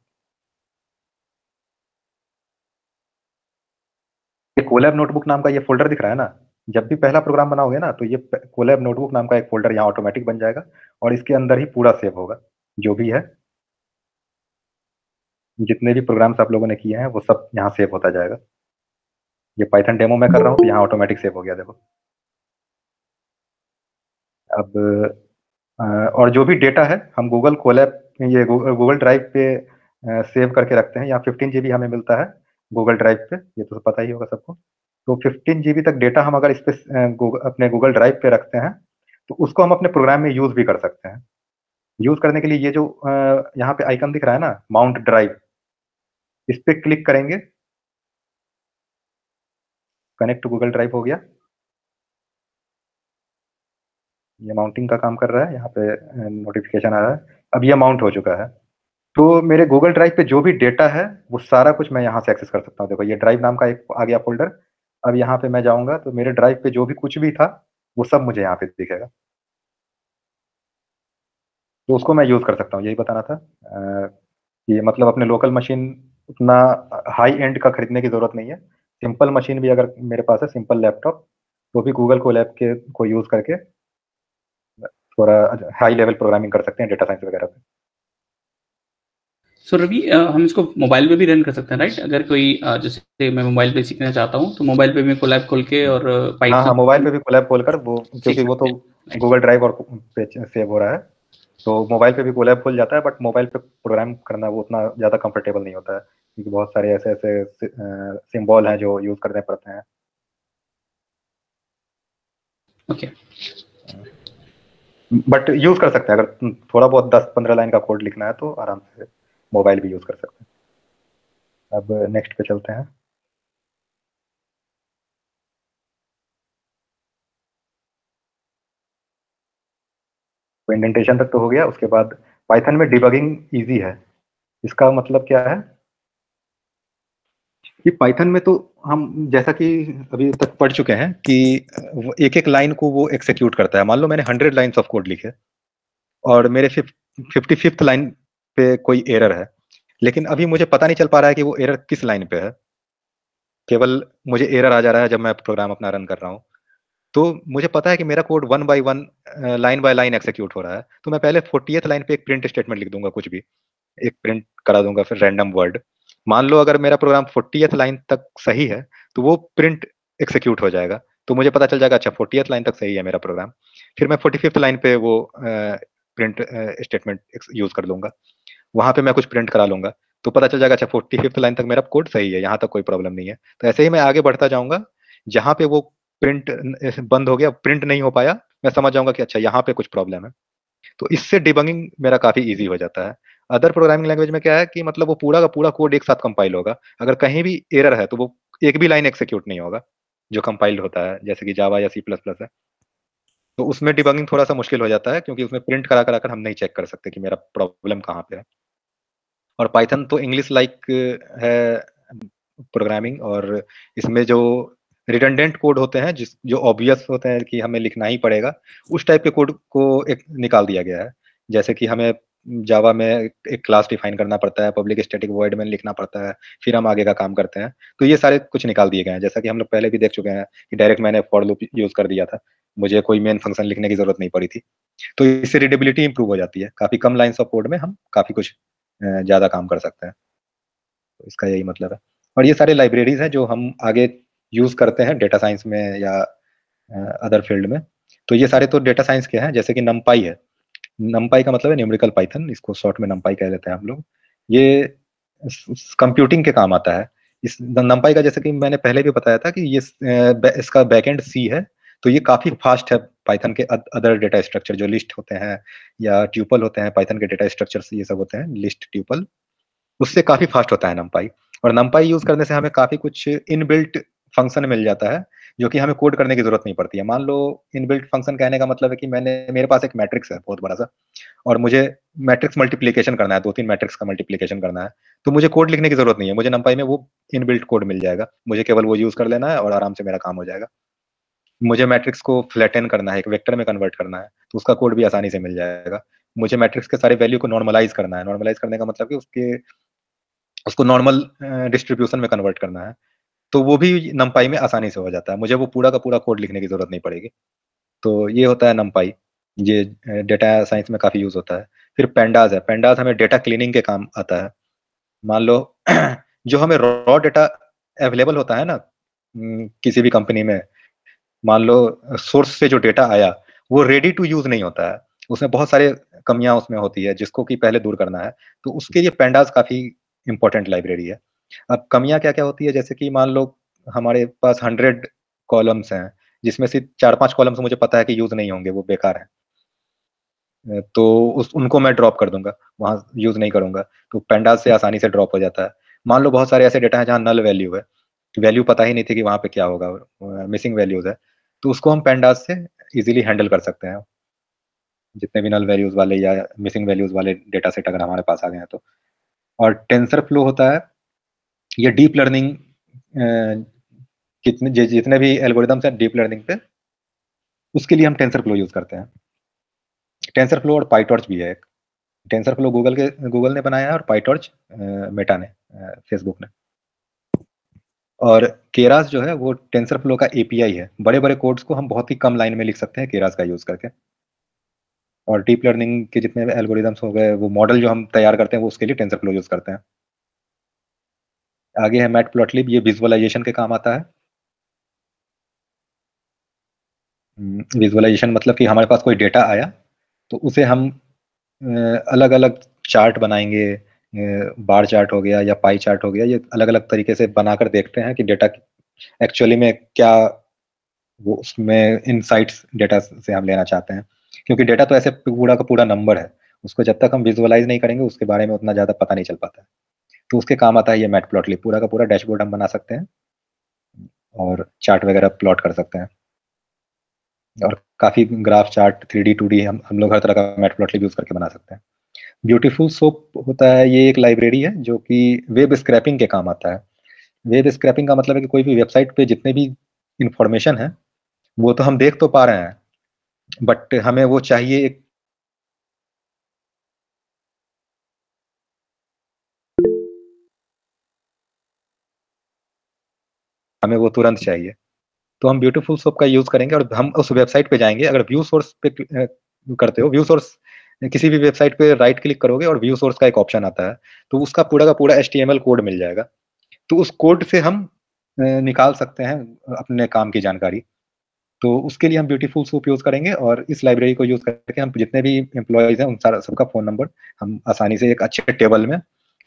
ये कोलैब नोटबुक नाम का ये फोल्डर दिख रहा है ना। जब भी पहला प्रोग्राम बनाओगे ना, तो ये कोलैब नोटबुक नाम का एक फोल्डर यहाँ ऑटोमेटिक बन जाएगा, और इसके अंदर ही पूरा सेव होगा जो भी है। जितने भी प्रोग्राम्स आप लोगों ने किए हैं वो सब यहाँ सेव होता जाएगा। ये पाइथन डेमो मैं कर रहा हूँ, तो यहाँ ऑटोमेटिक सेव हो गया, देखो। अब और जो भी डेटा है हम गूगल कोलैब, ये गूगल ड्राइव पे सेव करके रखते हैं। यहाँ 15 GB हमें मिलता है गूगल ड्राइव पे, ये तो पता ही होगा सबको। तो 15 GB तक डेटा हम अगर इस पे अपने गूगल ड्राइव पे रखते हैं, तो उसको हम अपने प्रोग्राम में यूज भी कर सकते हैं। यूज करने के लिए ये जो यहाँ पे आइकन दिख रहा है ना, माउंट ड्राइव, इस पे क्लिक करेंगे, कनेक्ट टू गूगल ड्राइव हो गया। ये माउंटिंग का काम कर रहा है, यहाँ पे नोटिफिकेशन आ रहा है, अब ये माउंट हो चुका है। तो मेरे गूगल ड्राइव पे जो भी डेटा है वो सारा कुछ मैं यहाँ से एक्सेस कर सकता हूँ। देखो ये ड्राइव नाम का एक आ गया फोल्डर। अब यहाँ पे मैं जाऊंगा तो मेरे ड्राइव पे जो भी कुछ भी था वो सब मुझे यहाँ पे दिखेगा, तो उसको मैं यूज कर सकता हूँ। यही बताना था कि मतलब अपने लोकल मशीन उतना हाई एंड का खरीदने की जरूरत नहीं है। सिंपल मशीन भी अगर मेरे पास है, सिंपल लैपटॉप, तो भी गूगल कोलैब के को यूज करके थोड़ा हाई लेवल प्रोग्रामिंग कर सकते हैं डेटा साइंस वगैरह पे। सो रवि, हम इसको मोबाइल पे भी रन कर सकते हैं, राइट? अगर कोई जैसे मैं मोबाइल पे सीखना चाहता हूँ, तो मोबाइल पे मैं कोलैब खोल के और हाँ हाँ, पाइथन मोबाइल पे भी कोलैब खोलकर वो, सीख क्योंकि वो सकते तो हैं, राइट? गूगल ड्राइव और पे सेव हो रहा है, तो मोबाइल पे भी कोलैब खुल जाता है, बट मोबाइल पे प्रोग्राम करना वो उतना ज़्यादा कंफर्टेबल नहीं होता है, क्योंकि बहुत सारे ऐसे ऐसे सिंबल हैं जो यूज़ करने पड़ते हैं। ओके। बट यूज़ कर सकते हैं, अगर थोड़ा बहुत 10-15 लाइन का कोड लिखना है तो आराम से मोबाइल भी यूज़ कर सकते हैं। अब नेक्स्ट पे चलते हैं। तो इंडेंटेशन तक तो हो गया। उसके बाद पाइथन में डिबगिंग इजी है। इसका मतलब क्या है कि पाइथन में तो हम, जैसा कि अभी तक पढ़ चुके हैं कि एक एक लाइन को वो एक्सिक्यूट करता है। मान लो मैंने 100 लाइन्स ऑफ कोड लिखे और मेरे 55th लाइन पे कोई एरर है, लेकिन अभी मुझे पता नहीं चल पा रहा है कि वो एरर किस लाइन पे है। केवल मुझे एरर आ जा रहा है जब मैं प्रोग्राम अपना रन कर रहा हूँ। तो मुझे पता है कि मेरा code 1 by 1, line by line execute हो रहा है। तो मैं पहले 40th लाइन पे एक प्रिंट स्टेटमेंट लिख दूंगा, कुछ भी एक प्रिंट करा दूंगा, फिर रैंडम वर्ड। मान लो अगर मेरा प्रोग्राम 40th लाइन तक सही है, तो वो प्रिंट एक्सिक्यूट हो जाएगा। तो मुझे पता चल जाएगा अच्छा 40th लाइन तक सही है मेरा प्रोग्राम। फिर मैं 45th लाइन पे वो प्रिंट स्टेटमेंट यूज कर लूंगा। वहां पे मैं कुछ प्रिंट करा लूंगा, तो पता चल जाएगा अच्छा 45th लाइन तक मेरा कोड सही है, यहाँ तक कोई प्रॉब्लम नहीं है। तो ऐसे ही मैं आगे बढ़ता जाऊंगा। जहां पे वो प्रिंट बंद हो गया, प्रिंट नहीं हो पाया, मैं समझ जाऊंगा कि अच्छा यहाँ पे कुछ प्रॉब्लम है। तो इससे डिबगिंग मेरा काफी इजी हो जाता है। अदर प्रोग्रामिंग लैंग्वेज में क्या है कि मतलब वो पूरा का पूरा कोड एक साथ कंपाइल होगा, अगर कहीं भी एरर है तो वो एक भी लाइन एक्सिक्यूट नहीं होगा जो कंपाइल्ड होता है, जैसे कि जावा या C++ है। तो उसमें डिबगिंग थोड़ा सा मुश्किल हो जाता है, क्योंकि उसमें प्रिंट करा करा कर हम नहीं चेक कर सकते कि मेरा प्रॉब्लम कहाँ पे है। और पाइथन तो इंग्लिश लाइक है प्रोग्रामिंग, और इसमें जो रिडंडेंट कोड होते हैं, जिस जो ऑब्वियस होते हैं कि हमें लिखना ही पड़ेगा, उस टाइप के कोड को एक निकाल दिया गया है। जैसे कि हमें जावा में एक क्लास डिफाइन करना पड़ता है, पब्लिक स्टैटिक वॉइड में लिखना पड़ता है, फिर हम आगे का काम करते हैं। तो ये सारे कुछ निकाल दिए गए हैं। जैसा कि हम लोग पहले भी देख चुके हैं कि डायरेक्ट मैंने फॉर लूप यूज कर दिया था, मुझे कोई मेन फंक्शन लिखने की जरूरत नहीं पड़ी थी। तो इससे रीडेबिलिटी इंप्रूव हो जाती है, काफी कम लाइंस ऑफ कोड में हम काफी कुछ ज्यादा काम कर सकते हैं। तो इसका यही मतलब है। और ये सारे लाइब्रेरीज हैं जो हम आगे यूज करते हैं डेटा साइंस में या अदर फील्ड में। तो ये सारे तो डेटा साइंस के हैं, जैसे कि नमपाई है। नमपाई का मतलब है न्यूमेरिकल पाइथन, इसको शॉर्ट में नमपाई कह लेते हैं हम लोग। ये कंप्यूटिंग के काम आता है। इस नमपाई का, जैसे कि मैंने पहले भी बताया था कि ये इसका बैकएंड सी है। तो ये काफी फास्ट है पाइथन के अदर डेटा स्ट्रक्चर जो लिस्ट होते हैं या ट्यूपल होते हैं। पाइथन के डेटा स्ट्रक्चर ये सब होते हैं, लिस्ट, ट्यूपल, उससे काफी फास्ट होता है नमपाई। और नमपाई यूज करने से हमें काफी कुछ इनबिल्ट फंक्शन मिल जाता है, जो कि हमें कोड करने की जरूरत नहीं पड़ती है। मान लो इनबिल्ट फंक्शन कहने का मतलब है कि मेरे पास एक मैट्रिक्स है बहुत बड़ा सा, और मुझे मैट्रिक्स मल्टीप्लीकेशन करना है, 2-3 मैट्रिक्स का मल्टीप्लीकेशन करना है। तो मुझे कोड लिखने की जरूरत नहीं है, मुझे नमपाई में वो इनबिल्ट कोड मिल जाएगा। मुझे केवल वो यूज कर लेना है और आराम से मेरा काम हो जाएगा। मुझे मैट्रिक्स को फ्लैटन करना है, एक वेक्टर में कन्वर्ट करना है, तो उसका कोड भी आसानी से मिल जाएगा। मुझे मैट्रिक्स के सारे वैल्यू को नॉर्मलाइज करना है, नॉर्मलाइज करने का मतलब कि उसको नॉर्मल डिस्ट्रीब्यूशन में कन्वर्ट करना है, तो वो भी नमपाई में आसानी से हो जाता है। मुझे वो पूरा का पूरा कोड लिखने की जरूरत नहीं पड़ेगी। तो ये होता है नमपाई। ये डेटा साइंस में काफी यूज होता है। फिर पेंडास है। पेंडास हमें डेटा क्लीनिंग के काम आता है। मान लो जो हमें रॉ डेटा अवेलेबल होता है ना, किसी भी कंपनी में, मान लो सोर्स से जो डेटा आया वो रेडी टू यूज नहीं होता है, उसमें बहुत सारे कमियां उसमें होती है जिसको कि पहले दूर करना है। तो उसके लिए पेंडास काफी इंपॉर्टेंट लाइब्रेरी है। अब कमियां क्या क्या होती है, जैसे कि मान लो हमारे पास 100 कॉलम्स हैं, जिसमें से 4-5 कॉलम्स मुझे पता है कि यूज नहीं होंगे, वो बेकार है। तो उनको मैं ड्रॉप कर दूंगा, वहां यूज नहीं करूंगा। तो पेंडास से आसानी से ड्रॉप हो जाता है। मान लो बहुत सारे ऐसे डेटा है जहाँ नल वैल्यू है, वैल्यू पता ही नहीं थी कि वहां पे क्या होगा, मिसिंग वैल्यूज है, तो उसको हम पेंडास से इजीली हैंडल कर सकते हैं। जितने भी नल वैल्यूज वाले या मिसिंग वैल्यूज वाले डेटा सेट अगर हमारे पास आ गए हैं तो। और टेंसर फ्लो होता है, ये डीप लर्निंग, जितने भी एल्गोरिदम्स हैं डीप लर्निंग पे, उसके लिए हम टेंसर फ्लो यूज करते हैं। टेंसर फ्लो और पाइटॉर्च भी है एक। टेंसर फ्लो गूगल ने बनाया है, और पाइटॉर्च मेटा ने, फेसबुक ने। और केरास जो है वो टेंसर फ्लो का एपीआई है। बड़े बड़े कोड्स को हम बहुत ही कम लाइन में लिख सकते हैं केरास का यूज करके। और डीप लर्निंग के जितने एल्गोरिदम्स हो गए, वो मॉडल जो हम तैयार करते हैं वो उसके लिए टेंसरफ्लो यूज करते हैं। आगे है मैटप्लॉटलिब, ये विजुअलाइजेशन के काम आता है। विजुअलाइजेशन मतलब कि हमारे पास कोई डेटा आया तो उसे हम अलग अलग चार्ट बनाएंगे, बार चार्ट हो गया या पाई चार्ट हो गया, ये अलग अलग तरीके से बनाकर देखते हैं कि डेटा एक्चुअली में क्या, वो उसमें इनसाइट्स डेटा से हम लेना चाहते हैं। क्योंकि डेटा तो ऐसे पूरा का पूरा नंबर है, उसको जब तक हम विजुअलाइज नहीं करेंगे उसके बारे में उतना ज़्यादा पता नहीं चल पाता है। तो उसके काम आता है ये मैटप्लॉटलिब, पूरा का पूरा डैशबोर्ड हम बना सकते हैं और चार्ट वगैरह प्लॉट कर सकते हैं। और काफ़ी ग्राफ चार्ट 3D 2D हम लोग हर तरह का मैटप्लॉटलिब यूज़ करके बना सकते हैं। ब्यूटीफुल सोप होता है, ये एक लाइब्रेरी है जो कि वेब स्क्रैपिंग के काम आता है। वेब स्क्रैपिंग का मतलब है कि कोई भी वेबसाइट पे जितने भी इंफॉर्मेशन है वो तो हम देख तो पा रहे हैं, बट हमें वो चाहिए एक, हमें वो तुरंत चाहिए। तो हम ब्यूटीफुल सोप का यूज करेंगे और हम उस वेबसाइट पे जाएंगे। अगर व्यू सोर्स पे करते हो, व्यू सोर्स किसी भी वेबसाइट पे राइट क्लिक करोगे और व्यू सोर्स का एक ऑप्शन आता है, तो उसका पूरा का पूरा HTML कोड मिल जाएगा। तो उस कोड से हम निकाल सकते हैं अपने काम की जानकारी। तो उसके लिए हम ब्यूटीफुल सोप यूज करेंगे और इस लाइब्रेरी को यूज करके हम जितने भी एम्प्लॉयज हैं उन सारा सबका फोन नंबर हम आसानी से एक अच्छे टेबल में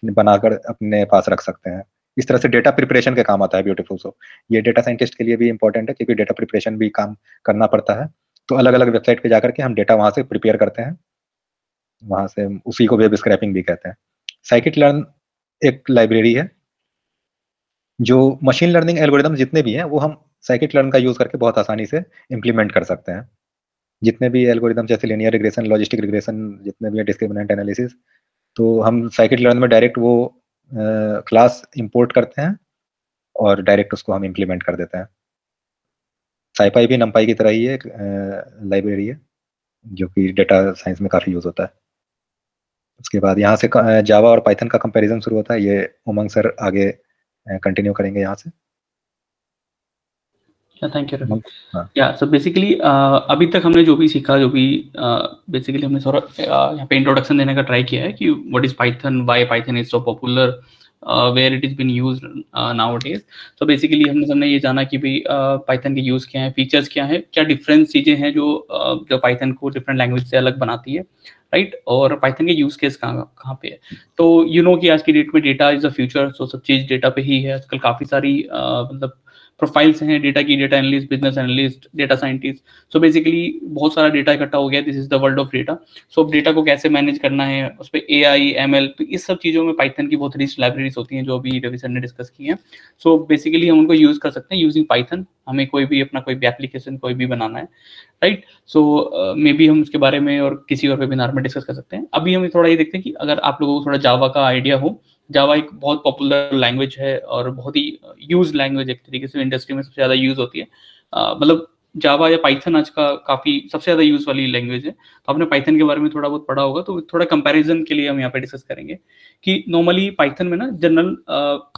बनाकर अपने पास रख सकते हैं। इस तरह से डेटा प्रिपरेशन के काम आता है ब्यूटीफुल सोप। ये डेटा साइंटिस्ट के लिए भी इंपॉर्टेंट है क्योंकि डेटा प्रिपरेशन भी काम करना पड़ता है। तो अलग अलग वेबसाइट पे जाकर के हम डेटा वहां से प्रिपेयर करते हैं, वहां से उसी को वेब स्क्रैपिंग भी कहते हैं। साइकिट लर्न एक लाइब्रेरी है जो मशीन लर्निंग एल्गोरिदम जितने भी हैं वो हम साइकिट लर्न का यूज करके बहुत आसानी से इम्प्लीमेंट कर सकते हैं। जितने भी एल्गोरिदम जैसे लिनियर रिग्रेशन, लॉजिस्टिक रिग्रेशन, जितने भी डिस्क्रिमिनेंट एनालिसिस, तो हम साइकिट लर्न में डायरेक्ट वो क्लास इंपोर्ट करते हैं और डायरेक्ट उसको हम इम्प्लीमेंट कर देते हैं। साइपाई भी नमपाई की तरह ही एक लाइब्रेरी है जो कि डेटा साइंस में काफ़ी यूज होता है। उसके बाद यहाँ से जावा और पाइथन का कंपैरिजन शुरू होता है। ये उमंग सर आगे कंटिन्यू करेंगे यहाँ से। Thank you Ravi. उमंग, हाँ। या सो बेसिकली अभी तक हमने जो भी सीखा, जो भी बेसिकली हमने थोड़ा यहाँ पे इंट्रोडक्शन देने का ट्राई किया है कि what is Python, why Python is so popular, where it is been used nowadays. तो बेसिकली हमने सबने ये जाना कि भाई पाइथन के यूज क्या है, फीचर्स क्या है, क्या डिफरेंट चीजें हैं जो पाइथन को डिफरेंट लैंग्वेज से अलग बनाती है, राइट, और पाइथन के यूज केस कहाँ कहाँ पे है। तो कि आज की डेट में डेटा इज द फ्यूचर, सो सब चीज डेटा पे ही है आजकल। काफी सारी मतलब प्रोफाइल्स हैं डेटा की, data analyst, business analyst, data scientist. So basically बहुत सारा डेटा इकट्ठा हो गया, this is the world of data. So अब डेटा को कैसे मैनेज करना है, उस पर AI ML, तो इस सब चीज़ों में पाइथन की बहुत रिच लाइब्रेरीज होती हैं जो अभी रवि सर ने डिस्कस की हैं। सो बेसिकली हम उनको यूज़ कर सकते हैं यूजिंग पाइथन। हमें कोई भी अपना कोई भी एप्लीकेशन कोई भी बनाना है, राइट। सो मे बी हम उसके बारे में और किसी और वेबिनार में डिस्कस कर सकते हैं। अभी हम थोड़ा ये देखते हैं कि अगर आप लोगों को थोड़ा जावा का आइडिया हो, जावा एक बहुत पॉपुलर लैंग्वेज है और बहुत ही यूज लैंग्वेज, एक तरीके से इंडस्ट्री में सबसे ज़्यादा यूज होती है। मतलब जावा या पाइथन आज का काफ़ी सबसे ज़्यादा यूज वाली लैंग्वेज है। तो आपने पाइथन के बारे में थोड़ा बहुत पढ़ा होगा, तो थोड़ा कंपैरिजन के लिए हम यहाँ पे डिस्कस करेंगे कि नॉर्मली पाइथन में ना जनरल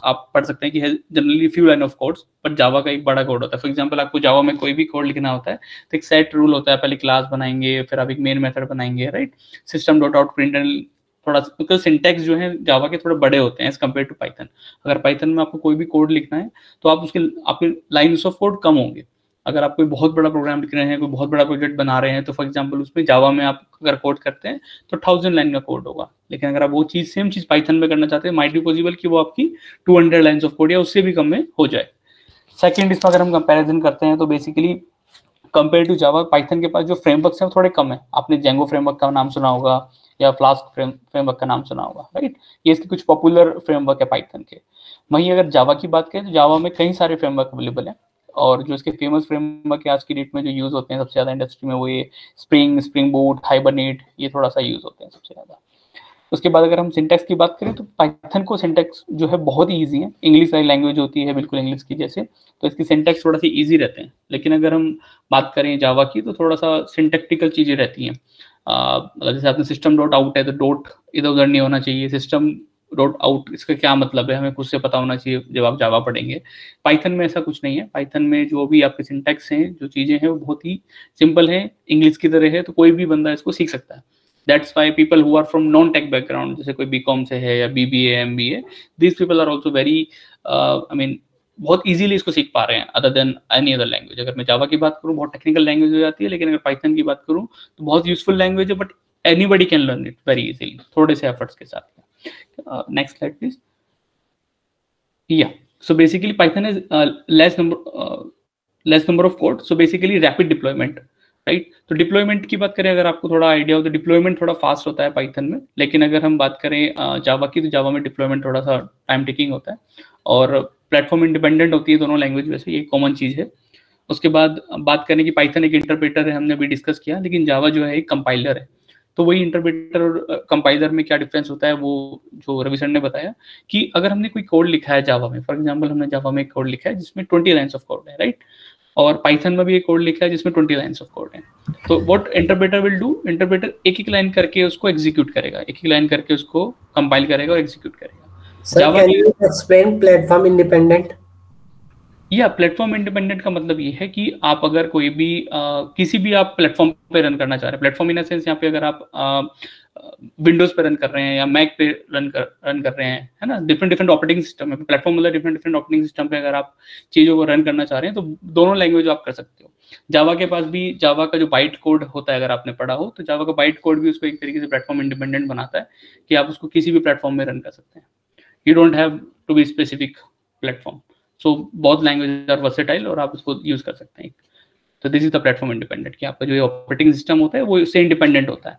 आप पढ़ सकते हैं कि है generally few line of codes, but Java का एक बड़ा कोड होता है। फॉर एग्जाम्पल आपको जावा में कोई भी कोड लिखना होता है तो एक सेट रूल होता है, पहले क्लास बनाएंगे, फिर आप एक मेन मेथड बनाएंगे, right. System dot out print, थोड़ा बिकॉज सिंटैक्स जो है जावा के थोड़े बड़े होते हैं एज कम्पेयर टू पाइथन। अगर पाइथन में आपको कोई भी कोड लिखना है तो आप उसके आपके लाइन्स ऑफ कोड कम होंगे। अगर आप कोई बहुत बड़ा प्रोग्राम लिख रहे हैं, कोई बहुत बड़ा प्रोजेक्ट बना रहे हैं, तो फॉर एग्जांपल उसमें जावा में आप अगर कोड करते हैं तो 1000 लाइन का कोड होगा। लेकिन अगर आप वो चीज़ सेम चीज़ पाइथन में करना चाहते हैं, माइट बी पॉसिबल कि वो आपकी 200 लाइन्स ऑफ कोड या उससे भी कम में हो जाए। सेकेंड, इसमें अगर हम कंपेरिजन करते हैं तो basically compare to Java, Python के पास जो फ्रेमवर्क्स हैं वो थोड़े कम है। आपने जेंगो फ्रेमवर्क का नाम सुना होगा या फ्लास्क फ्रेमवर्क का नाम सुना होगा, राइट। ये इसके कुछ पॉपुलर फ्रेमवर्क है पाइथन के। वहीं अगर जावा की बात करें तो जावा में कई सारे फ्रेमवर्क अवेलेबल हैं, और जो इसके फेमस फ्रेमवर्क है आज की डेट में जो यूज होते हैं सबसे ज्यादा इंडस्ट्री में, वो ये स्प्रिंग, स्प्रिंग बूट, हाइबरनेट, ये थोड़ा सा यूज होते हैं सबसे ज्यादा। उसके बाद अगर हम सिंटैक्स की बात करें तो पाइथन को सिंटैक्स जो है बहुत ही ईजी है। इंग्लिश वाली लैंग्वेज होती है बिल्कुल इंग्लिश की जैसे, तो इसकी सिंटैक्स थोड़ा सी ईजी रहते हैं। लेकिन अगर हम बात करें जावा की तो थोड़ा सा सिंटैक्टिकल चीज़ें रहती हैं। मतलब जैसे आपने सिस्टम डॉट आउट है तो डॉट इधर उधर नहीं होना चाहिए। सिस्टम रोट आउट इसका क्या मतलब है, हमें खुद से पता होना चाहिए जब आप जावा पढ़ेंगे। पाइथन में ऐसा कुछ नहीं है। पाइथन में जो भी आपके सिंटैक्स हैं, जो चीज़ें हैं, वो बहुत ही सिंपल है, इंग्लिश की तरह है, तो कोई भी बंदा इसको सीख सकता है। That's why people who are from non tech background, जैसे कोई बीकॉम से है या BBA MBA, these people are also very I mean बहुत इजीली इसको सीख पा रहे हैं other than any other language. अगर मैं जावा की बात करूँ बहुत टेक्निकल लैंग्वेज हो जाती है, लेकिन अगर पाइथन की बात करूँ तो बहुत यूजफुल लैंग्वेज है, but anybody can learn it very easily, थोड़े से एफर्ट्स के साथ। Next slide please. Yeah, so basically Python is less number of code, so basically rapid deployment, right. तो डिप्लॉयमेंट की बात करें, अगर आपको थोड़ा आइडिया हो तो डिप्लॉयमेंट थोड़ा फास्ट होता है पाइथन में, लेकिन अगर हम बात करें जावा की, तो जावा में डिप्लॉयमेंट थोड़ा सा टाइम टेकिंग होता है और प्लेटफॉर्म इंडिपेंडेंट होती है दोनों लैंग्वेज, वैसे ये कॉमन चीज़ है। उसके बाद बात करें कि पाइथन एक इंटरप्रेटर है, हमने अभी डिस्कस किया, लेकिन जावा जो है एक कंपाइलर है। तो वही इंटरप्रेटर और कंपाइलर में क्या डिफरेंस होता है, वो जो रवि सर ने बताया कि अगर हमने कोई कोड लिखा है जावा में, फॉर एग्जांपल हमने जावा में एक कोड लिखा है जिसमें 20 लाइन्स ऑफ कोड है, राइट, और पाइथन में भी एक कोड लिखा है जिसमें 20 लाइन्स ऑफ कोड है। तो what interpreter will do, interpreter एक एक लाइन करके उसको एग्जीक्यूट करेगा, एक एक लाइन करके उसको कंपाइल करेगा और एग्जीक्यूट करेगा। Sir can you explain platform independent? या प्लेटफॉर्म इंडिपेंडेंट का मतलब ये है कि आप अगर कोई भी किसी भी आप प्लेटफॉर्म पे रन करना चाह रहे हैं, प्लेटफॉर्म इन सेंस यहाँ पे अगर आप विंडोज पे रन कर रहे हैं या मैक पे रन कर रहे हैं, है ना, डिफरेंट ऑपरेटिंग सिस्टम है, प्लेटफॉर्म मतलब डिफरेंट ऑपरेटिंग सिस्टम पे अगर आप चीज़ों को रन करना चाह रहे हैं तो दोनों लैंग्वेज आप कर सकते हो। जावा के पास भी जावा का जो बाइट कोड होता है, अगर आपने पढ़ा हो तो जावा का बाइट कोड भी उसको एक तरीके से प्लेटफॉर्म इंडिपेंडेंट बनाता है कि आप उसको किसी भी प्लेटफॉर्म में रन कर सकते हैं। You don't have to be specific platform, so बहुत लैंग्वेज आर वर्सेटाइल और आप उसको यूज कर सकते हैं। तो this is the platform independent, कि आपका जो ऑपरेटिंग सिस्टम होता है वो इससे इंडिपेंडेंट होता है,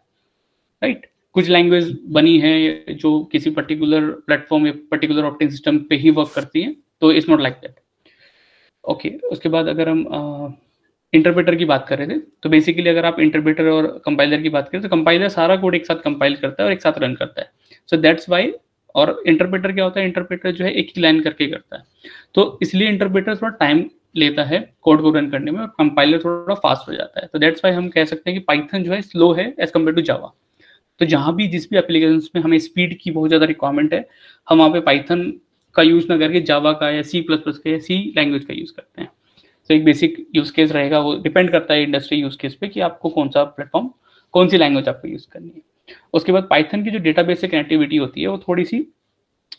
राइट। कुछ लैंग्वेज बनी है जो किसी पर्टिकुलर प्लेटफॉर्म या पर्टिकुलर ऑपरेटिंग सिस्टम पे ही वर्क करती है, तो it's not like that. Okay, उसके बाद अगर हम इंटरप्रेटर की बात कर रहे थे, तो बेसिकली अगर आप इंटरप्रेटर और कंपाइलर की बात करें तो कंपाइलर सारा कोड एक साथ कंपाइल करता है और एक साथ रन करता है, सो दैट्स वाई। और इंटरप्रेटर क्या होता है, इंटरप्रेटर जो है एक ही लाइन करके करता है, तो इसलिए इंटरप्रेटर थोड़ा टाइम लेता है कोड को रन करने में और कंपाइलर थोड़ा फास्ट हो जाता है। तो दैट्स वाई हम कह सकते हैं कि पाइथन जो है स्लो है एज कम्पेयर टू जावा। तो जहाँ भी जिस भी एप्लीकेशंस में हमें स्पीड की बहुत ज़्यादा रिक्वायरमेंट है, हम वहाँ पे पाइथन का यूज़ ना करके जावा का या C++ का या C लैंग्वेज का यूज़ करते हैं। तो एक बेसिक यूज़ केस रहेगा, वो डिपेंड करता है इंडस्ट्री यूज़ केस पे कि आपको कौन सा प्लेटफॉर्म, कौन सी लैंग्वेज आपको यूज़ करनी है। उसके बाद पाइथन की जो डेटाबेस से कनेक्टिविटी होती है वो थोड़ी सी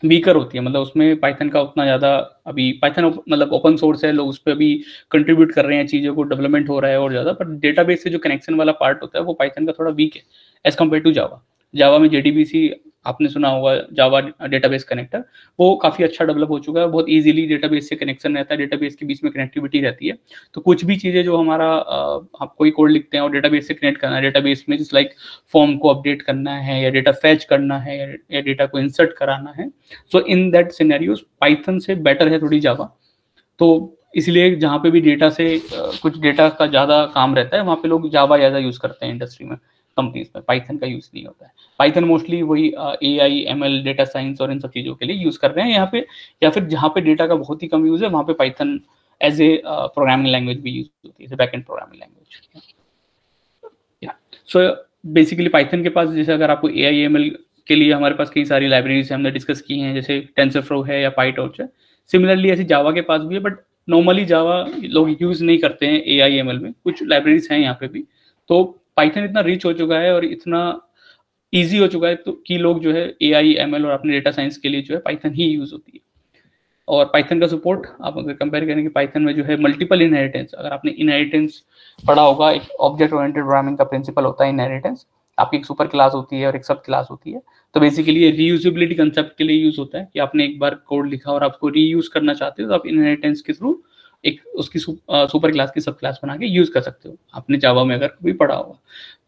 वीकर होती है, मतलब उसमें पाइथन का उतना ज़्यादा, अभी पाइथन मतलब ओपन सोर्स है, लोग उस पर अभी कंट्रीब्यूट कर रहे हैं, चीज़ों को डेवलपमेंट हो रहा है और ज़्यादा, पर डेटाबेस से जो कनेक्शन वाला पार्ट होता है वो पाइथन का थोड़ा वीक है एज कम्पेयर टू जावा। जावा में JDBC आपने सुना होगा, जावा डेटाबेस कनेक्टर, वो काफ़ी अच्छा डेवलप हो चुका है, बहुत इजीली डेटाबेस से कनेक्शन रहता है, डेटाबेस के बीच में कनेक्टिविटी रहती है। तो कुछ भी चीज़ें जो हमारा आप कोई कोड लिखते हैं और डेटाबेस से कनेक्ट करना है, डेटाबेस में जस्ट लाइक फॉर्म को अपडेट करना है या डेटा फैच करना है या डेटा को इंसर्ट कराना है, सो इन दैट सिनेरियोज पाइथन से बेटर है थोड़ी जावा। तो इसलिए जहाँ पे भी डेटा से कुछ डेटा का ज़्यादा काम रहता है, वहाँ पे लोग जावा ज़्यादा यूज़ करते हैं इंडस्ट्री में, कंपनीज में। पाइथन का यूज़ नहीं होता है। पाइथन मोस्टली वही AI ML डेटा साइंस और इन सब चीज़ों के लिए यूज़ कर रहे हैं यहाँ पे, या फिर जहाँ पे डेटा का बहुत ही कम यूज़ है वहाँ पे Python as a programming language भी यूज होती है, back end programming language. So basically Python के पास जैसे अगर आपको AI ML के लिए हमारे पास कई सारी लाइब्रेरीज हमने डिस्कस की हैं, जैसे टेंसरफ्लो है या पाइटॉर्च है। सिमिलरली ऐसी जावा के पास भी है, बट नॉर्मली जावा लोग यूज़ नहीं करते हैं AI ML में, कुछ लाइब्रेरीज हैं यहाँ पे भी। तो पाइथन इतना रिच हो चुका है और इतना ईजी हो चुका है तो कि लोग जो है AI ML और अपने डेटा साइंस के लिए जो है पाइथन ही यूज़ होती है। और पाइथन का सपोर्ट आप अगर कंपेयर करेंगे, पाइथन में जो है मल्टीपल इनहेरिटेंस, अगर आपने इनहेरिटेंस पढ़ा होगा, एक ऑब्जेक्ट ओरिएंटेड प्रोग्रामिंग का प्रिंसिपल होता है इनहेरिटेंस। आपकी एक सुपर क्लास होती है और एक सब क्लास होती है, तो बेसिकली ये रीयूजेबिलिटी कंसेप्ट के लिए यूज होता है कि आपने एक बार कोड लिखा और आपको रीयूज करना चाहते हो तो आप इनहेरिटेंस के थ्रू एक उसकी सुपर क्लास की सब क्लास बना के यूज कर सकते हो। आपने जावा में अगर कभी पढ़ा होगा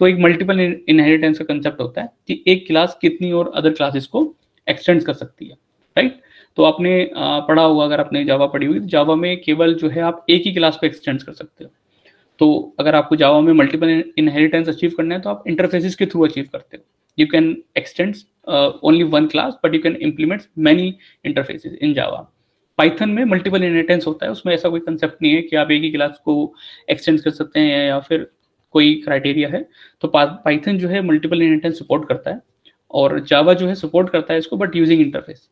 तो एक मल्टीपल इनहेरिटेंस का कंसेप्ट होता है कि एक क्लास कितनी और अदर क्लासेस को एक्सटेंड कर सकती है, राइट। तो आपने पढ़ा होगा, अगर आपने जावा पढ़ी हुई, जावा में केवल जो है आप एक ही क्लास को एक्सटेंड कर सकते हो। तो अगर आपको जावा में मल्टीपल इनहेरिटेंस अचीव करना है तो आप इंटरफेसेस के थ्रू अचीव करते हो। You can extend only one class but you can implement many interfaces in Java. Python में मल्टीपल इनहेरिटेंस होता है, उसमें ऐसा कोई कंसेप्ट नहीं है कि आप एक ही क्लास को एक्सटेंड कर सकते हैं या फिर कोई क्राइटेरिया है। तो पाइथन जो है मल्टीपल इनहेरिटेंस सपोर्ट करता है और जावा जो है सपोर्ट करता है इसको बट यूजिंग इंटरफेस।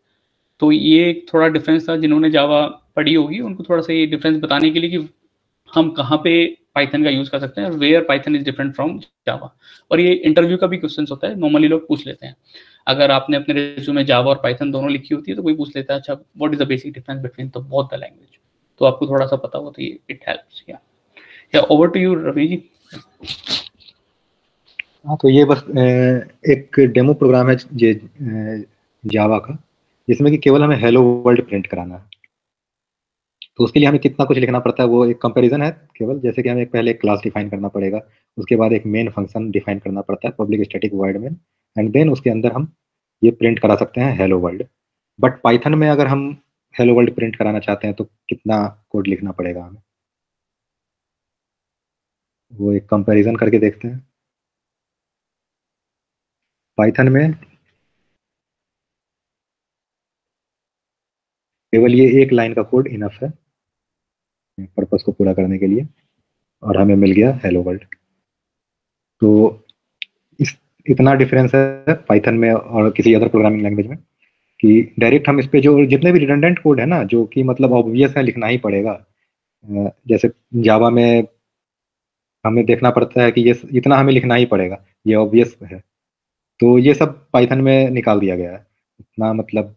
तो ये एक थोड़ा डिफरेंस था, जिन्होंने जावा पढ़ी होगी उनको थोड़ा सा ये डिफरेंस बताने के लिए कि हम कहाँ पे पाइथन का यूज कर सकते हैं, where Python is different from Java. और ये इंटरव्यू का भी क्वेश्चन होता है, नॉर्मली लोग पूछ लेते हैं। अगर आपने अपने रिज्यूमे में जावा और पाइथन दोनों लिखी होती है तो कोई पूछ लेता है अच्छा what is the basic difference between the both the language. तो आपको थोड़ा सा पता हो तो ये इट हेल्प्स। या over to you Ravi ji. हाँ, तो ये बस एक डेमो प्रोग्राम है ये जावा का, जिसमें कि केवल हमें हेलो वर्ल्ड प्रिंट कराना है। तो उसके लिए हमें कितना कुछ लिखना पड़ता है, वो एक कंपैरिजन है केवल। जैसे कि हमें पहले एक क्लास डिफाइन करना पड़ेगा, उसके बाद एक मेन फंक्शन डिफाइन करना पड़ता है, public static void main, and then उसके अंदर हम ये प्रिंट करा सकते हैं हेलो वर्ल्ड। बट पाइथन में अगर हम हेलो वर्ल्ड प्रिंट कराना चाहते हैं तो कितना कोड लिखना पड़ेगा हमें, वो एक कंपैरिजन करके देखते हैं। पाइथन में केवल ये एक लाइन का कोड इनफ है पर्पस को पूरा करने के लिए, और हमें मिल गया हेलो वर्ल्ड। तो इस इतना डिफरेंस है पाइथन में और किसी अदर प्रोग्रामिंग लैंग्वेज में, कि डायरेक्ट हम इस पे जो जितने भी रिडंडेंट कोड है ना, जो कि मतलब ऑब्वियस है लिखना ही पड़ेगा, जैसे जावा में हमें देखना पड़ता है कि ये इतना हमें लिखना ही पड़ेगा, ये ऑब्वियस है। तो ये सब पाइथन में निकाल दिया गया है। इतना मतलब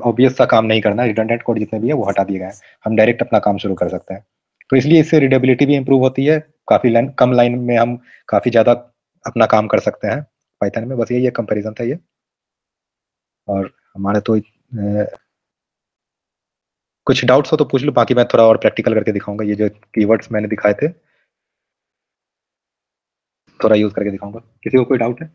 ऑब्वियस सा काम नहीं करना, रिडंडेंट कोड जितने भी है वो हटा दिए गए हैं, हम डायरेक्ट अपना काम शुरू कर सकते हैं। तो इसलिए इससे रीडेबिलिटी भी इंप्रूव होती है, काफी लाइन कम लाइन में हम काफी ज्यादा अपना काम कर सकते हैं पाइथन में। बस यही एक कंपैरिजन था ये। और हमारे तो कुछ डाउट्स हो तो पूछ लो, बाकी मैं थोड़ा और प्रैक्टिकल करके दिखाऊंगा। ये जो कीवर्ड्स मैंने दिखाए थे थोड़ा यूज करके दिखाऊंगा। किसी को कोई डाउट है?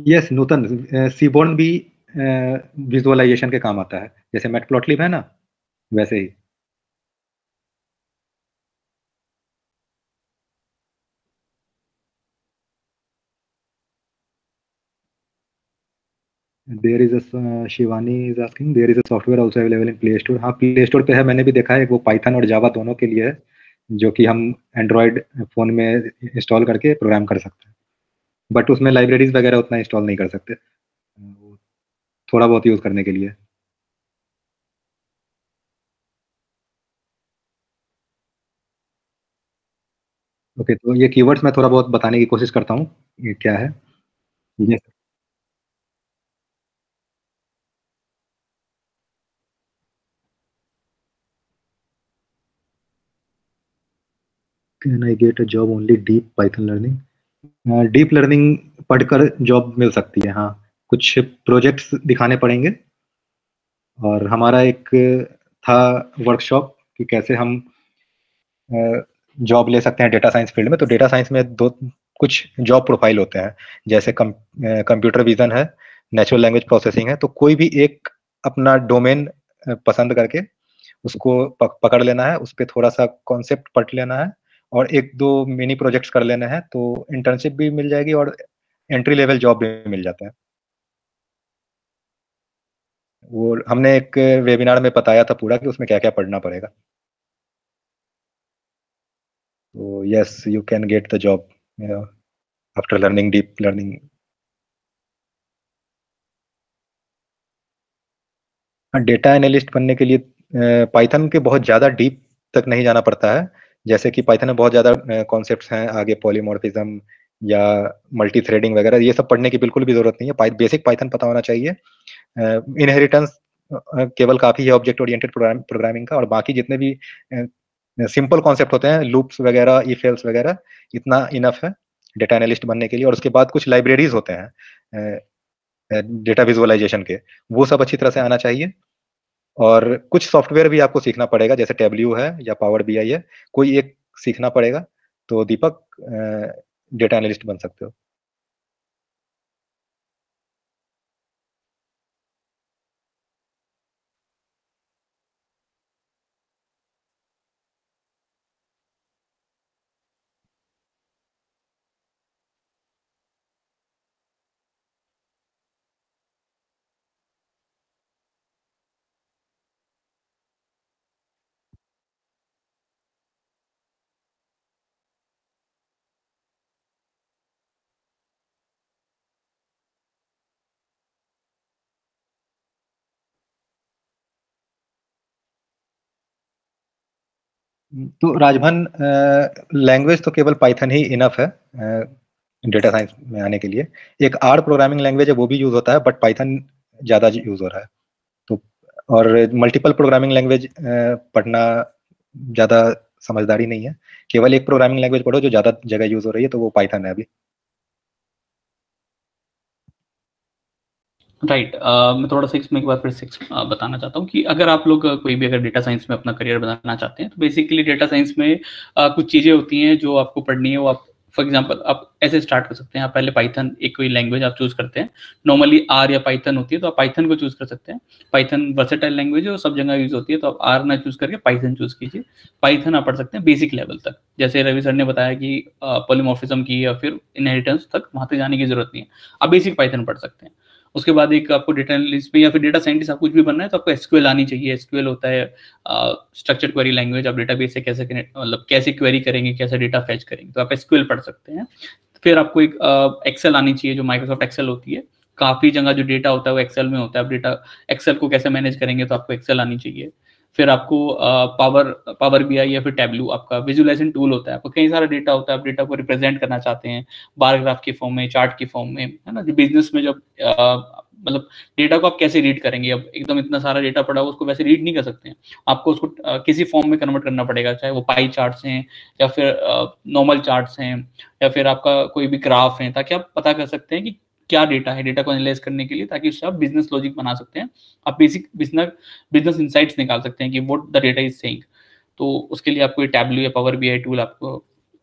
यस नूतन, सीबोर्न भी विजुअलाइजेशन के काम आता है, जैसे मैटप्लॉटलिब है ना, वैसे ही। There is a Shivani is asking there is a software also available in Play Store. हाँ, प्ले स्टोर पे है, मैंने भी देखा है। वो पाइथन और जावा दोनों के लिए है, जो कि हम एंड्रॉयड फोन में इंस्टॉल करके प्रोग्राम कर सकते हैं। बट उसमें लाइब्रेरीज वगैरह उतना इंस्टॉल नहीं कर सकते, वो थोड़ा बहुत यूज करने के लिए। ओके, तो ये कीवर्ड्स मैं थोड़ा बहुत बताने की कोशिश करता हूँ, ये क्या है। ये can I get a job only deep Python learning? Deep learning पढ़कर जॉब मिल सकती है, हाँ। कुछ प्रोजेक्ट्स दिखाने पड़ेंगे। और हमारा एक था वर्कशॉप कि कैसे हम जॉब ले सकते हैं डेटा साइंस फील्ड में। तो डेटा साइंस में दो कुछ जॉब प्रोफाइल होते हैं, जैसे कंप्यूटर विजन है, नेचुरल लैंग्वेज प्रोसेसिंग है। तो कोई भी एक अपना डोमेन पसंद करके उसको पकड़ लेना है, उस पर थोड़ा सा कॉन्सेप्ट पढ़ लेना है, और एक दो मिनी प्रोजेक्ट्स कर लेना है, तो इंटर्नशिप भी मिल जाएगी और एंट्री लेवल जॉब भी मिल जाता है। वो हमने एक वेबिनार में बताया था पूरा कि उसमें क्या क्या पढ़ना पड़ेगा। तो yes, you can get the job after learning deep learning. Data analyst बनने के लिए पाइथन के बहुत ज़्यादा डीप तक नहीं जाना पड़ता है। जैसे कि पाइथन में बहुत ज़्यादा कॉन्सेप्ट्स हैं, आगे पॉलीमॉर्फिज्म या मल्टी थ्रेडिंग वगैरह, ये सब पढ़ने की बिल्कुल भी जरूरत नहीं है। बेसिक पाइथन पता होना चाहिए। इनहेरिटेंस केवल काफ़ी है ऑब्जेक्ट ओरिएंटेड प्रोग्रामिंग का, और बाकी जितने भी सिंपल कॉन्सेप्ट होते हैं, लूप्स वगैरह, इफ एल्स वगैरह, इतना इनफ है डेटा एनालिस्ट बनने के लिए। और उसके बाद कुछ लाइब्रेरीज होते हैं डेटा विजुअलाइजेशन के, वो सब अच्छी तरह से आना चाहिए। और कुछ सॉफ्टवेयर भी आपको सीखना पड़ेगा, जैसे टेबल्यू है या पावर बीआई है, कोई एक सीखना पड़ेगा। तो दीपक डेटा एनालिस्ट बन सकते हो। तो राजभन, लैंग्वेज तो केवल पाइथन ही इनफ है डेटा साइंस में आने के लिए। एक आर प्रोग्रामिंग लैंग्वेज है, वो भी यूज होता है, बट पाइथन ज्यादा यूज हो रहा है। तो और मल्टीपल प्रोग्रामिंग लैंग्वेज पढ़ना ज्यादा समझदारी नहीं है। केवल एक प्रोग्रामिंग लैंग्वेज पढ़ो जो ज्यादा जगह यूज हो रही है, तो वो पाइथन है अभी। राइट। मैं थोड़ा सा इसमें एक बार फिर से बताना चाहता हूँ कि अगर आप लोग कोई भी अगर डेटा साइंस में अपना करियर बनाना चाहते हैं, तो बेसिकली डेटा साइंस में कुछ चीज़ें होती हैं जो आपको पढ़नी है। वो आप फॉर एग्जांपल आप ऐसे स्टार्ट कर सकते हैं। आप पहले पाइथन एक कोई लैंग्वेज आप चूज करते हैं। नॉर्मली आर या पाइथन होती है, तो आप पाइथन को चूज कर सकते हैं। पाइथन वर्सेटाइल लैंग्वेज है और सब जगह यूज होती है, तो आप आर ना चूज करके पाइथन चूज कीजिए। पाइथन आप पढ़ सकते हैं बेसिक लेवल तक। जैसे रवि सर ने बताया कि पॉलीमॉर्फिज्म की या फिर इनहेरिटेंस तक वहां तक जाने की जरूरत नहीं है, आप बेसिक पाइथन पढ़ सकते हैं। उसके बाद एक आपको डेटा एनालिस्ट में या फिर डेटा साइंटिस्ट आप कुछ भी बनना है, तो आपको एसक्यूएल आनी चाहिए। एसक्यूएल होता है स्ट्रक्चर्ड क्वेरी लैंग्वेज। आप डेटाबेस से कैसे मतलब कैसे क्वेरी करेंगे, कैसे डेटा फैच करेंगे, तो आप एसक्यूएल पढ़ सकते हैं। फिर आपको एक एक्सेल आनी चाहिए, जो माइक्रोसॉफ्ट एक्सेल होती है। काफी जगह जो डेटा होता है वो एक्सेल में होता है। आप डेटा एक्सेल को कैसे मैनेज करेंगे, तो आपको एक्सेल आनी चाहिए। फिर आपको पावर बीआई या फिर टैबलू आपका विजुअलाइजेशन टूल होता है। आपको कई सारा डेटा होता है, आप डेटा को रिप्रेजेंट करना चाहते हैं बार ग्राफ के फॉर्म में, चार्ट के फॉर्म में, है ना। जो बिजनेस में जब मतलब डेटा को आप कैसे रीड करेंगे, अब एकदम इतना सारा डेटा पड़ा हो उसको वैसे रीड नहीं कर सकते हैं। आपको उसको किसी फॉर्म में कन्वर्ट करना पड़ेगा, चाहे वो पाई चार्ट्स हैं या फिर नॉर्मल चार्ट्स हैं या फिर आपका कोई भी ग्राफ है, ताकि आप पता कर सकते हैं कि क्या डेटा है। डेटा को एनालाइज करने के लिए, ताकि उससे आप बिजनेस लॉजिक बना सकते हैं। आप बेसिक बिजनेस इंसाइट्स निकाल सकते हैं कि what the data is saying. तो उसके लिए आपको टैबलू या पावर बीआई टूल आपको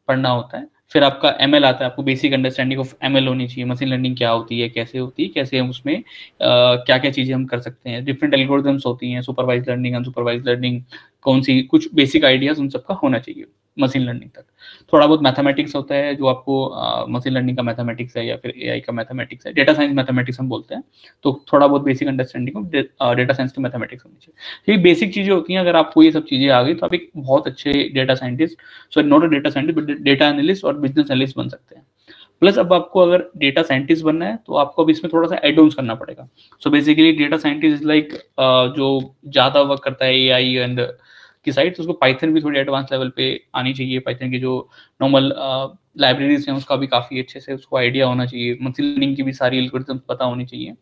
पढ़ना होता है। फिर आपका एमएल आता है। आपको बेसिक अंडरस्टैंडिंग ऑफ एमएल होनी चाहिए। मशीन लर्निंग क्या होती है, कैसे होती है, कैसे हम उसमें क्या क्या चीजें हम कर सकते हैं। डिफरेंट एल्गोरिथम्स होती हैं, सुपरवाइज लर्निंग, अनसुपरवाइज लर्निंग, कौन सी, कुछ बेसिक आइडियाज उन सबका होना चाहिए मशीन लर्निंग तक। थोड़ा बहुत मैथमेटिक्स होता है, जो आपको मशीन लर्निंग का मैथमेटिक्स है या फिर एआई का मैथमेटिक्स है, डेटा साइंस मैथमेटिक्स हम बोलते हैं। तो थोड़ा बहुत basic understanding of data science की मैथमेटिक्स होनी चाहिए। ये बेसिक चीजें होती हैं। अगर आपको ये सब चीजें आ गई, तो आप एक बहुत अच्छे data scientist, sorry not a data scientist but data analyst और बिजनेस एनालिस्ट बन सकते हैं। प्लस अब आपको अगर डेटा साइंटिस्ट बनना है, तो आपको अब इसमें थोड़ा सा एड ऑन्स करना पड़ेगा। So basically data scientist is like जो ज्यादा वर्क करता है एआई एंड की साइड, तो उसको पाइथन भी थोड़ी एडवांस लेवल पे आनी चाहिए। पाइथन की जो नॉर्मल लाइब्रेरीज हैं उसका भी काफी अच्छे से उसको आइडिया होना चाहिए। मशीन लर्निंग की भी सारी एल्गोरिथम पता होनी चाहिए।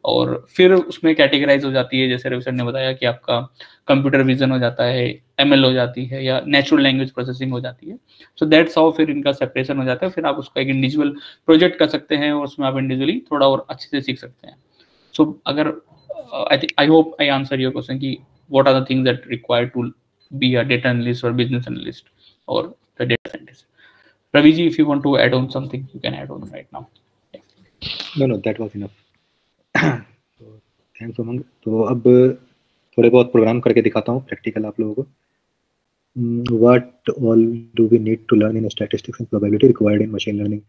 और फिर उसमें कैटेगराइज हो जाती है, जैसे रवि सर ने बताया कि आपका कंप्यूटर विजन हो जाता है, एमएल हो जाती है, या नेचुरल लैंग्वेज प्रोसेसिंग हो जाती है। सो दैट्स हाउ फिर इनका सेपरेशन हो जाता है। फिर आप उसका एक इंडिविजुअल प्रोजेक्ट कर सकते हैं और उसमें आप इंडिविजुअली थोड़ा और अच्छे से सीख सकते हैं। सो अगर I hope I answer your question कि what are the things that required to be a data analyst or business analyst or the data scientist. Ravi ji, if you want to add on something, you can add on right now. No, that was enough. तो thanks उमंग। तो अब थोड़े बहुत programme करके दिखाता हूँ practical आप लोगों को। What all do we need to learn in statistics and probability required in machine learning?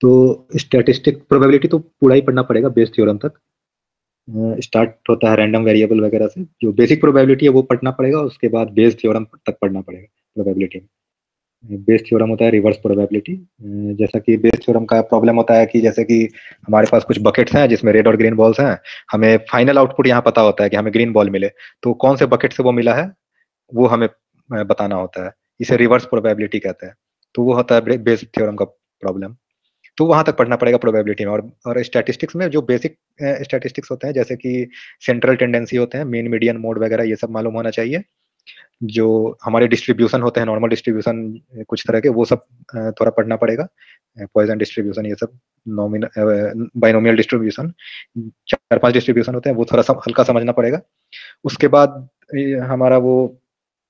तो स्टैटिस्टिक प्रोबेबिलिटी तो पूरा ही पढ़ना पड़ेगा बेस थ्योरम तक। स्टार्ट होता है रैंडम वेरिएबल वगैरह से। जो बेसिक प्रोबेबिलिटी है वो पढ़ना पड़ेगा, उसके बाद बेस थ्योरम तक पढ़ना पड़ेगा प्रोबेबिलिटी में। बेस थ्योरम होता है रिवर्स प्रोबेबिलिटी। जैसा कि बेस थ्योरम का प्रॉब्लम होता है कि जैसे कि हमारे पास कुछ बकेट्स हैं जिसमें रेड और ग्रीन बॉल्स हैं। हमें फाइनल आउटपुट यहाँ पता होता है कि हमें ग्रीन बॉल मिले, तो कौन से बकेट से वो मिला है वो हमें बताना होता है। इसे रिवर्स प्रोबेबिलिटी कहते हैं। तो वो होता है बेस थ्योरम का प्रॉब्लम। तो वहां तक पढ़ना पड़ेगा प्रोबेबिलिटी में। और स्टैटिस्टिक्स में जो बेसिक स्टैटिस्टिक्स होते हैं, जैसे कि सेंट्रल टेंडेंसी होते हैं, मीन मीडियन मोड वगैरह, ये सब मालूम होना चाहिए। जो हमारे डिस्ट्रीब्यूशन होते हैं, नॉर्मल डिस्ट्रीब्यूशन कुछ तरह के, वो सब थोड़ा पढ़ना पड़ेगा। पॉइजन डिस्ट्रीब्यूशन, ये सब बाइनोमियल डिस्ट्रीब्यूशन, 4-5 डिस्ट्रीब्यूशन होते हैं, वो थोड़ा हल्का समझना पड़ेगा। उसके बाद हमारा वो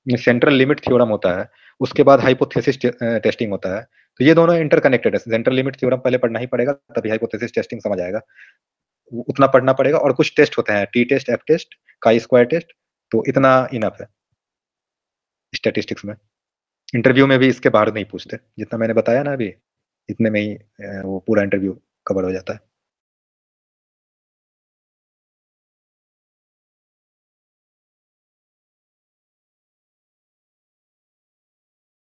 सेंट्रल लिमिट थ्योरम होता है। उसके बाद हाइपोथेसिस टेस्टिंग होता है। तो ये दोनों इंटरकनेक्टेड है। सेंट्रल लिमिट थ्योरम पहले पढ़ना ही पड़ेगा, तभी हाइपोथेसिस टेस्टिंग समझ आएगा। उतना पढ़ना पड़ेगा। और कुछ टेस्ट होते हैं, t test, F test, chi square test. तो इतना इनफ है स्टैटिस्टिक्स में। इंटरव्यू में भी इसके बाहर नहीं पूछते। जितना मैंने बताया ना अभी, इतने में ही वो पूरा इंटरव्यू कवर हो जाता है।